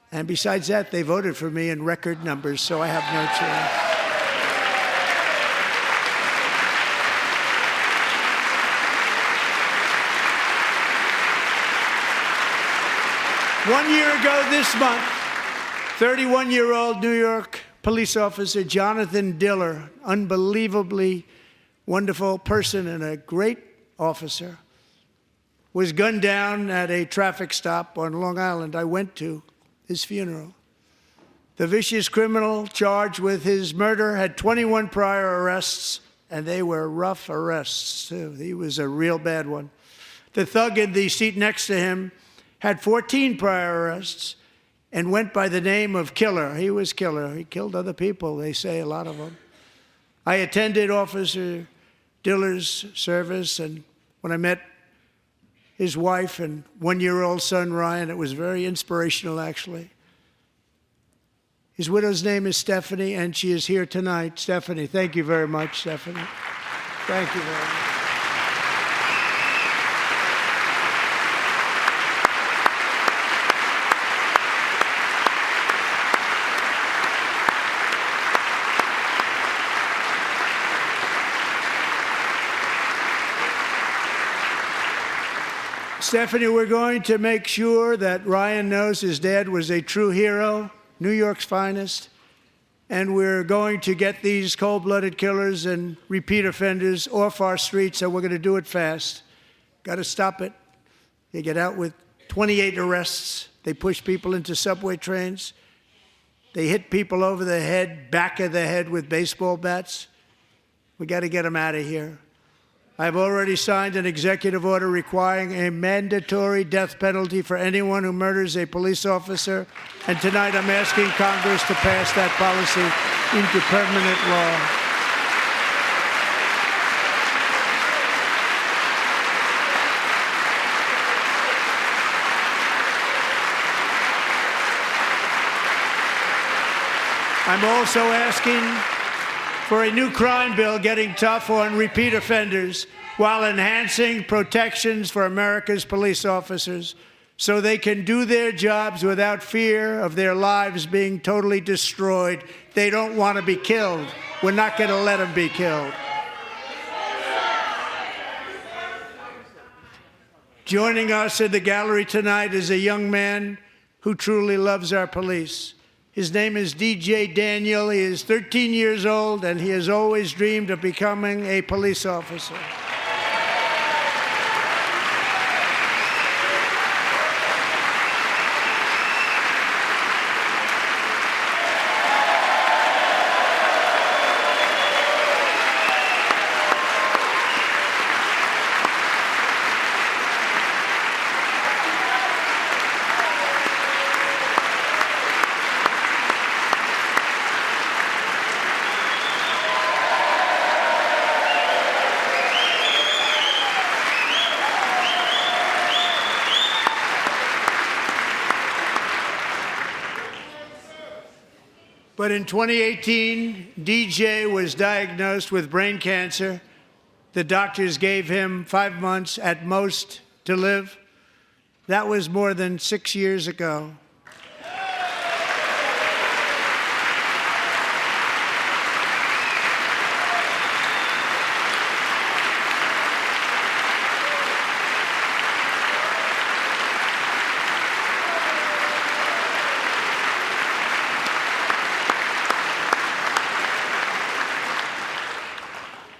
And besides that, they voted for me in record numbers, so I have no choice. One year ago this month, 31-year-old New York police officer Jonathan Diller, unbelievably wonderful person and a great officer, was gunned down at a traffic stop on Long Island. I went to his funeral. The vicious criminal charged with his murder had 21 prior arrests, and they were rough arrests, too. He was a real bad one. The thug in the seat next to him had 14 prior arrests, and went by the name of Killer. He was Killer. He killed other people, they say, a lot of them. I attended Officer Diller's service, and when I met his wife and one-year-old son, Ryan, it was very inspirational, actually. His widow's name is Stephanie, and she is here tonight. Stephanie, thank you very much, Stephanie. Thank you very much. Stephanie, we're going to make sure that Ryan knows his dad was a true hero, New York's finest, and we're going to get these cold-blooded killers and repeat offenders off our streets, and we're going to do it fast. Got to stop it. They get out with 28 arrests. They push people into subway trains. They hit people over the head, back of the head with baseball bats. We got to get them out of here. I've already signed an executive order requiring a mandatory death penalty for anyone who murders a police officer, and tonight I'm asking Congress to pass that policy into permanent law. I'm also asking for a new crime bill getting tough on repeat offenders while enhancing protections for America's police officers so they can do their jobs without fear of their lives being totally destroyed. They don't want to be killed. We're not going to let them be killed. Joining us in the gallery tonight is a young man who truly loves our police. His name is DJ Daniel. He is 13 years old, and he has always dreamed of becoming a police officer. But in 2018, DJ was diagnosed with brain cancer. The doctors gave him 5 months at most to live. That was more than 6 years ago.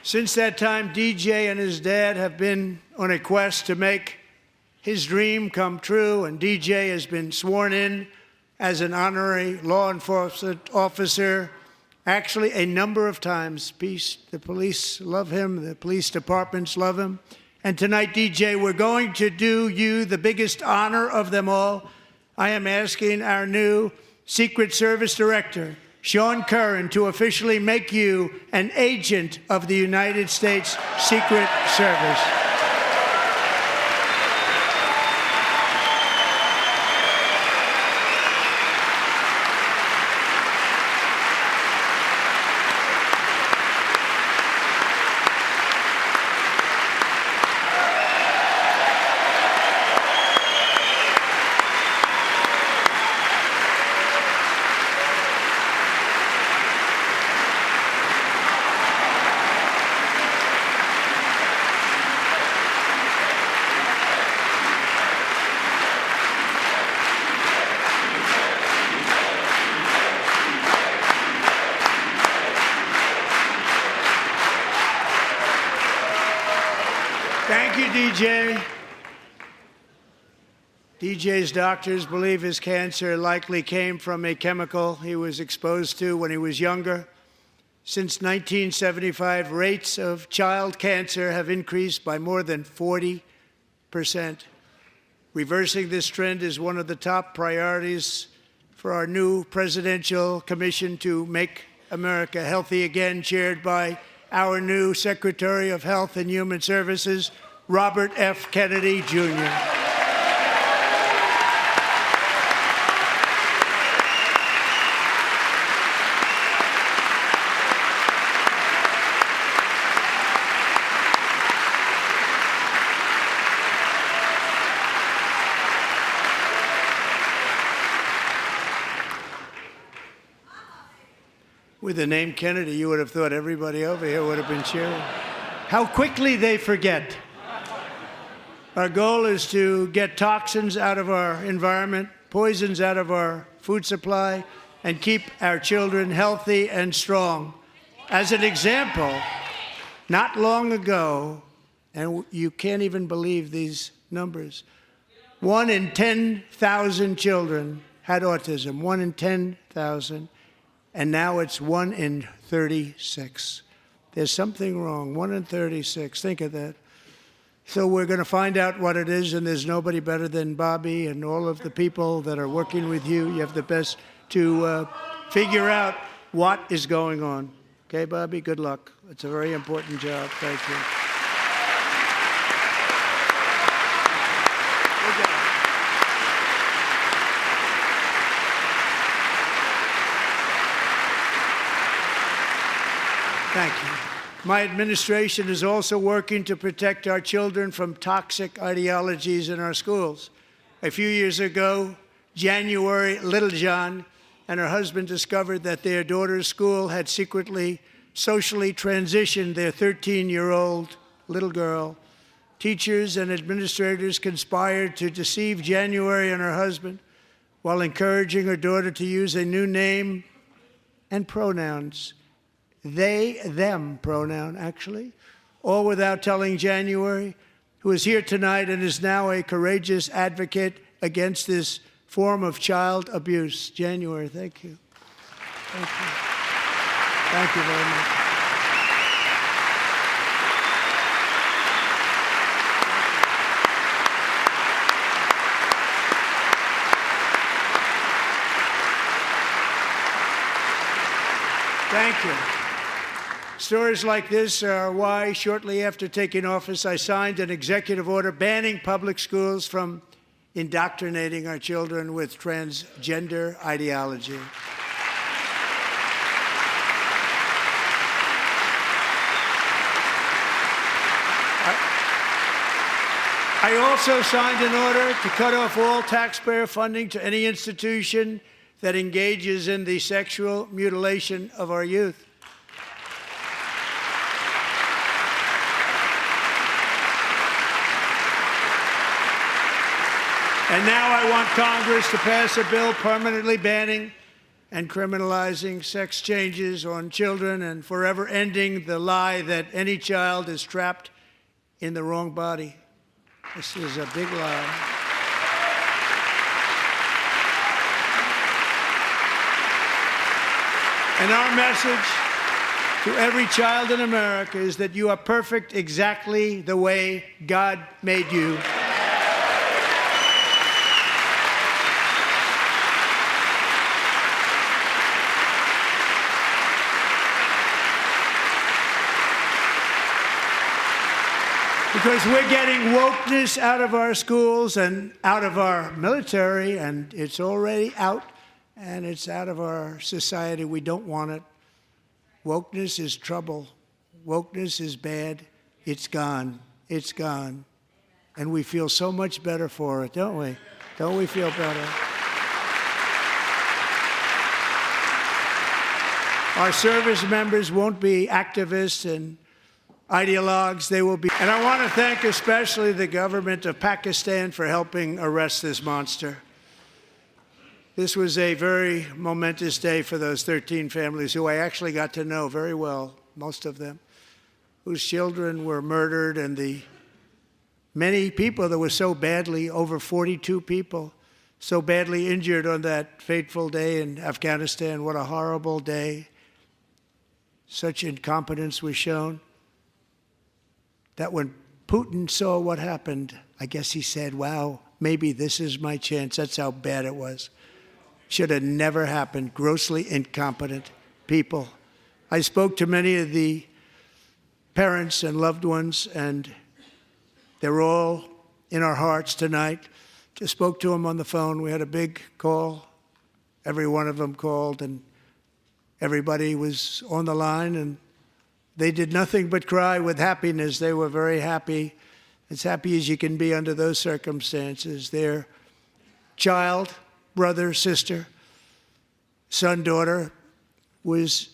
Since that time, DJ and his dad have been on a quest to make his dream come true, and DJ has been sworn in as an honorary law enforcement officer, actually a number of times. The police love him, the police departments love him. And tonight, DJ, we're going to do you the biggest honor of them all. I am asking our new Secret Service Director, Sean Curran, to officially make you an agent of the United States Secret Service. Thank you, DJ. DJ's doctors believe his cancer likely came from a chemical he was exposed to when he was younger. Since 1975, rates of child cancer have increased by more than 40%. Reversing this trend is one of the top priorities for our new presidential commission to make America healthy again, chaired by our new Secretary of Health and Human Services, Robert F. Kennedy, Jr. With the name Kennedy, you would have thought everybody over here would have been cheering. How quickly they forget. Our goal is to get toxins out of our environment, poisons out of our food supply, and keep our children healthy and strong. As an example, not long ago, and you can't even believe these numbers, 1 in 10,000 children had autism, 1 in 10,000. And now it's 1 in 36. There's something wrong. 1 in 36. Think of that. So we're going to find out what it is, and there's nobody better than Bobby and all of the people that are working with you. You have the best to figure out what is going on. Okay, Bobby? Good luck. It's a very important job. Thank you. Thank you. My administration is also working to protect our children from toxic ideologies in our schools. A few years ago, January Littlejohn and her husband discovered that their daughter's school had secretly socially transitioned their 13-year-old little girl. Teachers and administrators conspired to deceive January and her husband while encouraging her daughter to use a new name and pronouns. They, them pronoun, actually, all without telling January, who is here tonight and is now a courageous advocate against this form of child abuse. January, thank you. Thank you. Thank you very much. Thank you. Stories like this are why, shortly after taking office, I signed an executive order banning public schools from indoctrinating our children with transgender ideology. I also signed an order to cut off all taxpayer funding to any institution that engages in the sexual mutilation of our youth. And now I want Congress to pass a bill permanently banning and criminalizing sex changes on children and forever ending the lie that any child is trapped in the wrong body. This is a big lie. And our message to every child in America is that you are perfect exactly the way God made you. Because we're getting wokeness out of our schools and out of our military, and it's already out, and it's out of our society. We don't want it. Wokeness is trouble. Wokeness is bad. It's gone. It's gone. And we feel so much better for it, don't we? Don't we feel better? Our service members won't be activists and ideologues. They will be. And I want to thank especially the government of Pakistan for helping arrest this monster. This was a very momentous day for those 13 families who I actually got to know very well, most of them, whose children were murdered, and the many people that were so badly, over 42 people, so badly injured on that fateful day in Afghanistan. What a horrible day. Such incompetence was shown that when Putin saw what happened, I guess he said, wow, maybe this is my chance. That's how bad it was. Should have never happened. Grossly incompetent people. I spoke to many of the parents and loved ones, and they're all in our hearts tonight. Just spoke to them on the phone. We had a big call. Every one of them called, and everybody was on the line, and they did nothing but cry with happiness. They were very happy, as happy as you can be under those circumstances. Their child, brother, sister, son, daughter was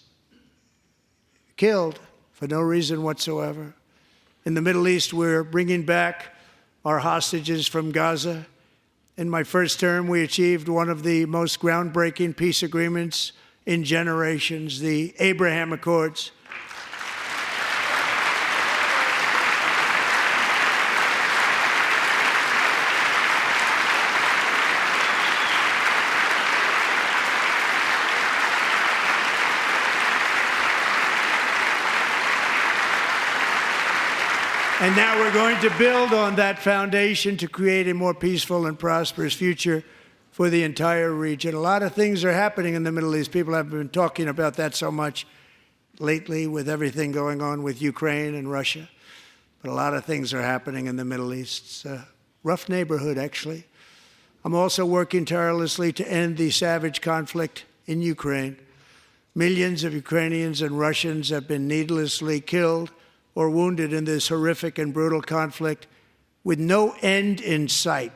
killed for no reason whatsoever. In the Middle East, we're bringing back our hostages from Gaza. In my first term, we achieved one of the most groundbreaking peace agreements in generations, the Abraham Accords. And now we're going to build on that foundation to create a more peaceful and prosperous future for the entire region. A lot of things are happening in the Middle East. People have been talking about that so much lately with everything going on with Ukraine and Russia. But a lot of things are happening in the Middle East. It's a rough neighborhood, actually. I'm also working tirelessly to end the savage conflict in Ukraine. Millions of Ukrainians and Russians have been needlessly killed or wounded in this horrific and brutal conflict with no end in sight.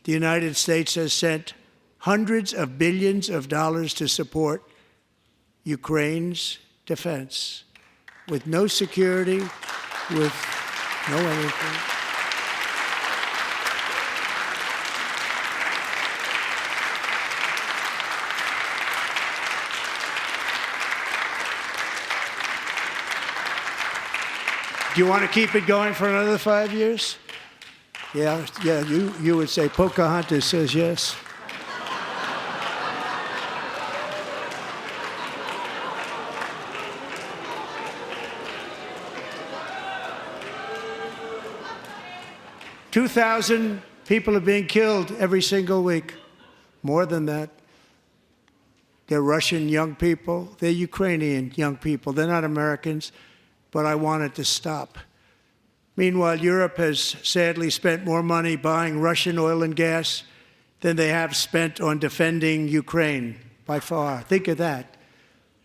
The United States has sent hundreds of billions of dollars to support Ukraine's defense with no security, with no anything. Do you want to keep it going for another 5 years? Yeah, you would say Pocahontas says yes. "2,000 people are being killed every single week. More than that. They're Russian young people. They're Ukrainian young people. They're not Americans. But I want it to stop. Meanwhile, Europe has sadly spent more money buying Russian oil and gas than they have spent on defending Ukraine, by far. Think of that.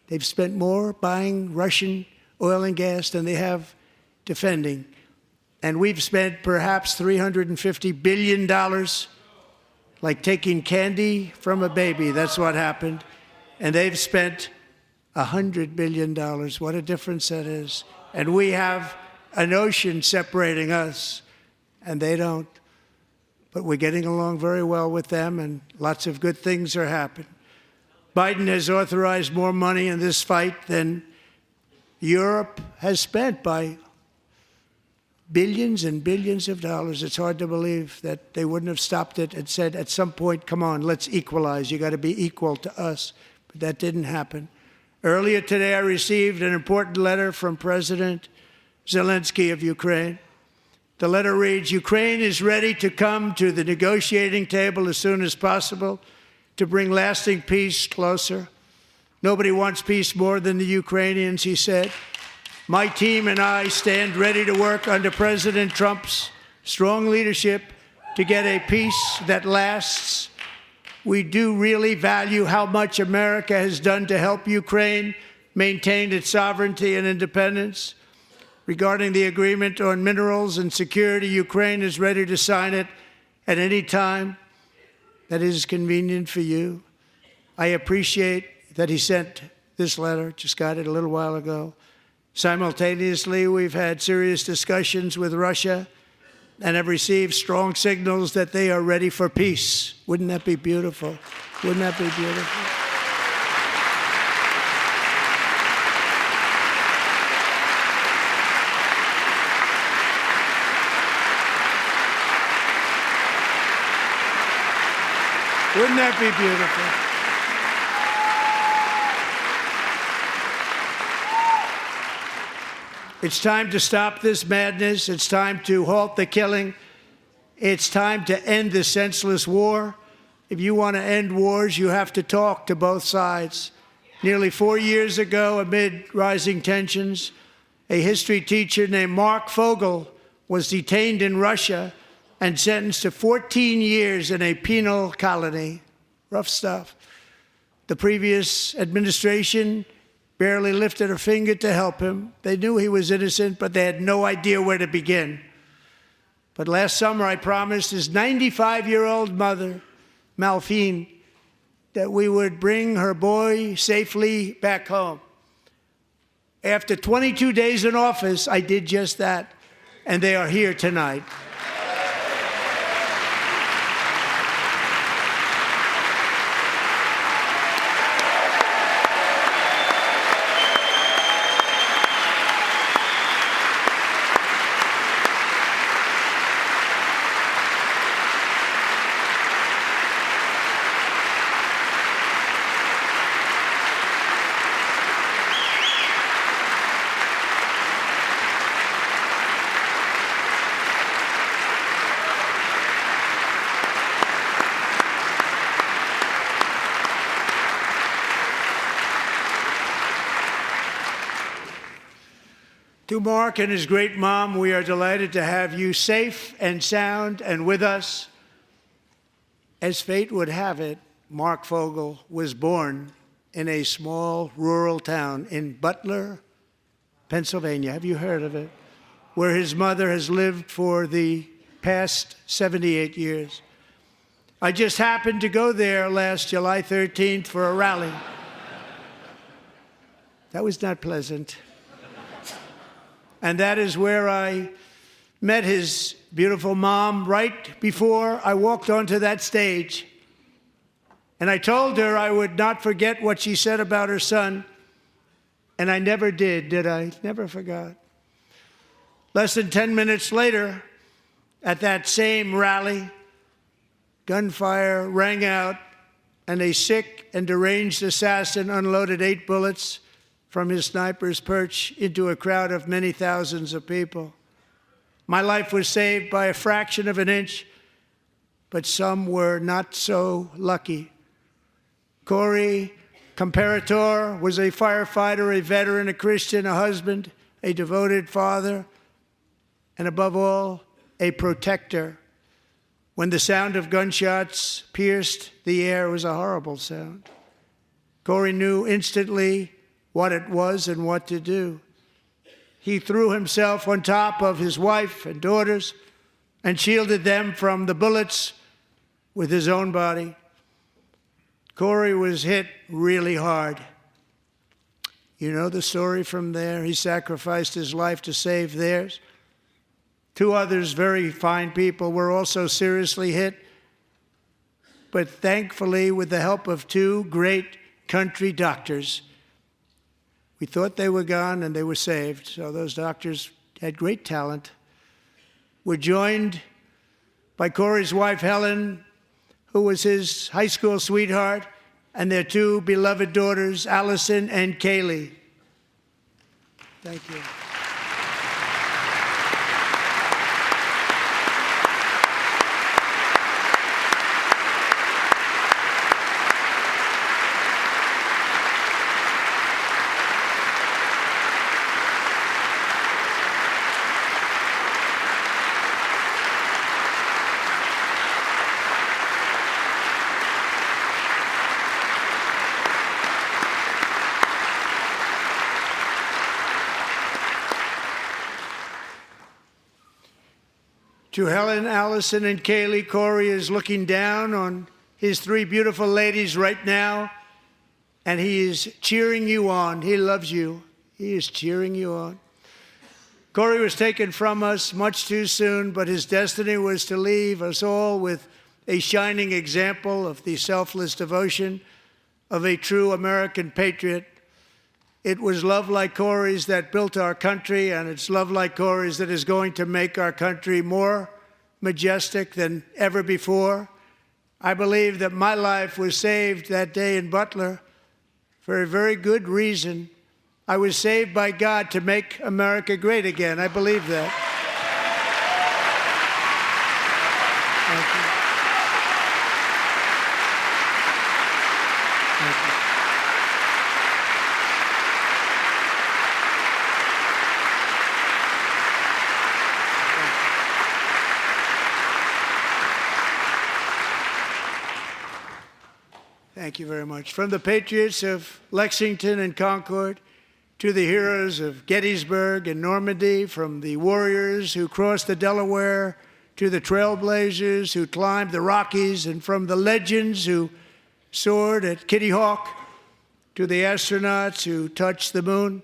They've spent more buying Russian oil and gas than they have defending. And we've spent perhaps $350 billion, like taking candy from a baby. That's what happened. And they've spent $100 billion. What a difference that is. And we have an ocean separating us, and they don't. But we're getting along very well with them, and lots of good things are happening. Biden has authorized more money in this fight than Europe has spent by billions and billions of dollars. It's hard to believe that they wouldn't have stopped it and said at some point, come on, let's equalize. You got to be equal to us. But that didn't happen. Earlier today, I received an important letter from President Zelensky of Ukraine. The letter reads, Ukraine is ready to come to the negotiating table as soon as possible to bring lasting peace closer. Nobody wants peace more than the Ukrainians, he said. My team and I stand ready to work under President Trump's strong leadership to get a peace that lasts. We do really value how much America has done to help Ukraine maintain its sovereignty and independence. Regarding the agreement on minerals and security, Ukraine is ready to sign it at any time that is convenient for you. I appreciate that he sent this letter, just got it a little while ago. Simultaneously, we've had serious discussions with Russia and have received strong signals that they are ready for peace. Wouldn't that be beautiful? Wouldn't that be beautiful? Wouldn't that be beautiful? It's time to stop this madness. It's time to halt the killing It's time to end this senseless war. If you want to end wars, you have to talk to both sides. Nearly 4 years ago, amid rising tensions, a history teacher named Mark Fogel was detained in Russia and sentenced to 14 years in a penal colony. Rough stuff. The previous administration barely lifted a finger to help him. They knew he was innocent, but they had no idea where to begin. But last summer, I promised his 95-year-old mother, Malphine, that we would bring her boy safely back home. After 22 days in office, I did just that, and they are here tonight. To Mark and his great mom, we are delighted to have you safe and sound and with us. As fate would have it, Mark Fogel was born in a small rural town in Butler, Pennsylvania. Have you heard of it? Where his mother has lived for the past 78 years. I just happened to go there last July 13th for a rally. That was not pleasant. And that is where I met his beautiful mom right before I walked onto that stage. And I told her I would not forget what she said about her son. And I never did I? Never forgot. Less than 10 minutes later, at that same rally, gunfire rang out, and a sick and deranged assassin unloaded 8 bullets from his sniper's perch into a crowd of many thousands of people. My life was saved by a fraction of an inch, but some were not so lucky. Corey Comparator was a firefighter, a veteran, a Christian, a husband, a devoted father, and above all, a protector. When the sound of gunshots pierced the air, it was a horrible sound. Corey knew instantly what it was and what to do. He threw himself on top of his wife and daughters and shielded them from the bullets with his own body. Corey was hit really hard. You know the story from there. He sacrificed his life to save theirs. 2 others, very fine people, were also seriously hit. But thankfully, with the help of 2 great country doctors, we thought they were gone, and they were saved. So those doctors had great talent. We're joined by Corey's wife, Helen, who was his high school sweetheart, and their 2 beloved daughters, Allison and Kaylee. Thank you. To Helen, Allison, and Kaylee, Corey is looking down on his 3 beautiful ladies right now, and he is cheering you on. He loves you. He is cheering you on. Corey was taken from us much too soon, but his destiny was to leave us all with a shining example of the selfless devotion of a true American patriot. It was love like Corey's that built our country, and it's love like Corey's that is going to make our country more majestic than ever before. I believe that my life was saved that day in Butler for a very good reason. I was saved by God to make America great again. I believe that. Thank you. Thank you. Thank you very much. From the patriots of Lexington and Concord to the heroes of Gettysburg and Normandy, from the warriors who crossed the Delaware to the trailblazers who climbed the Rockies, and from the legends who soared at Kitty Hawk to the astronauts who touched the moon,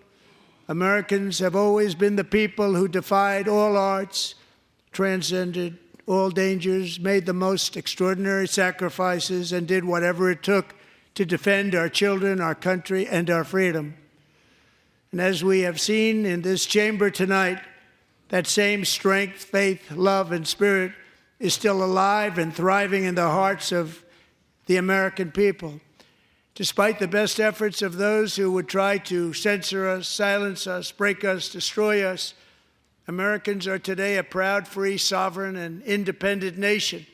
Americans have always been the people who defied all odds, transcended all dangers, made the most extraordinary sacrifices, and did whatever it took to defend our children, our country, and our freedom. And as we have seen in this chamber tonight, that same strength, faith, love, and spirit is still alive and thriving in the hearts of the American people. Despite the best efforts of those who would try to censor us, silence us, break us, destroy us, Americans are today a proud, free, sovereign, and independent nation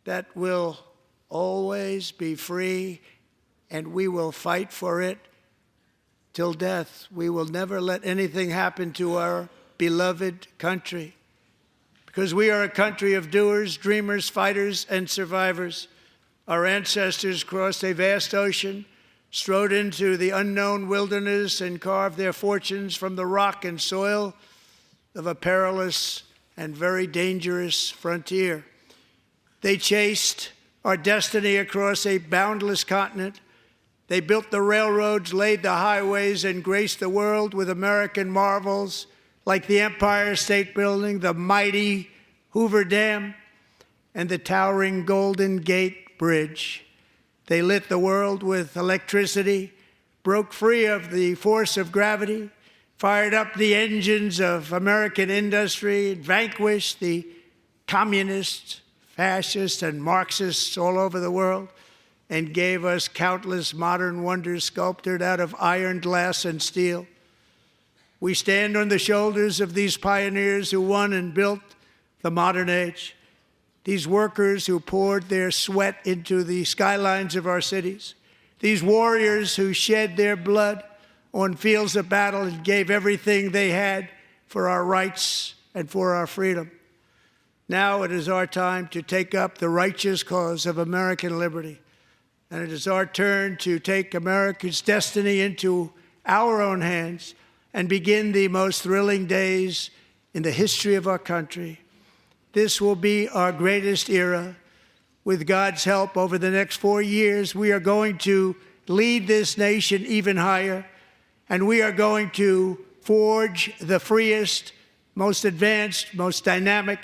that will always be free, and we will fight for it till death. We will never let anything happen to our beloved country, because we are a country of doers, dreamers, fighters, and survivors. Our ancestors crossed a vast ocean, strode into the unknown wilderness, and carved their fortunes from the rock and soil of a perilous and very dangerous frontier. They chased our destiny across a boundless continent. They built the railroads, laid the highways, and graced the world with American marvels like the Empire State Building, the mighty Hoover Dam, and the towering Golden Gate Bridge. They lit the world with electricity, broke free of the force of gravity, fired up the engines of American industry, vanquished the communists, fascists, and Marxists all over the world, and gave us countless modern wonders sculptured out of iron, glass, and steel. We stand on the shoulders of these pioneers who won and built the modern age, these workers who poured their sweat into the skylines of our cities, these warriors who shed their blood on fields of battle and gave everything they had for our rights and for our freedom. Now it is our time to take up the righteous cause of American liberty. And it is our turn to take America's destiny into our own hands and begin the most thrilling days in the history of our country. This will be our greatest era. With God's help, over the next 4 years, we are going to lead this nation even higher, and we are going to forge the freest, most advanced, most dynamic,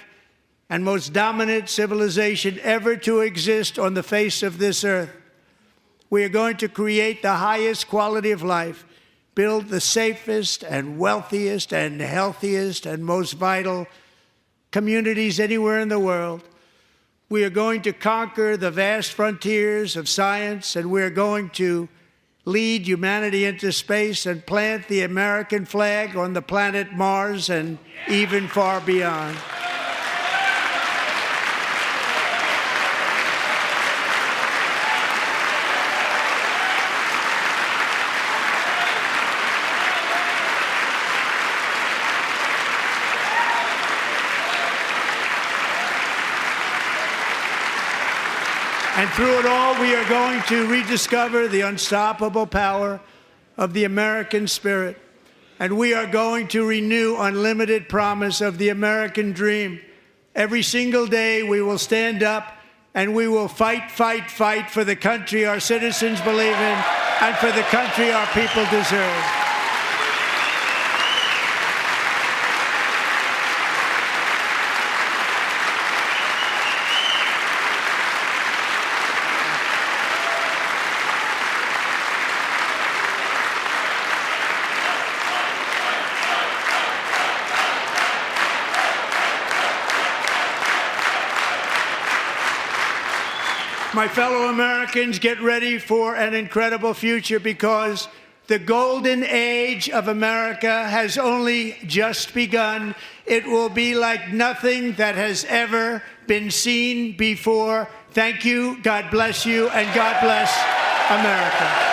and most dominant civilization ever to exist on the face of this earth. We are going to create the highest quality of life, build the safest and wealthiest and healthiest and most vital communities anywhere in the world. We are going to conquer the vast frontiers of science, and we are going to lead humanity into space and plant the American flag on the planet Mars and even far beyond. And through it all, we are going to rediscover the unstoppable power of the American spirit. And we are going to renew unlimited promise of the American dream. Every single day, we will stand up and we will fight, fight, fight for the country our citizens believe in and for the country our people deserve. My fellow Americans, get ready for an incredible future, because The golden age of America has only just begun. It will be like nothing that has ever been seen before. Thank you, God bless you, and God bless America.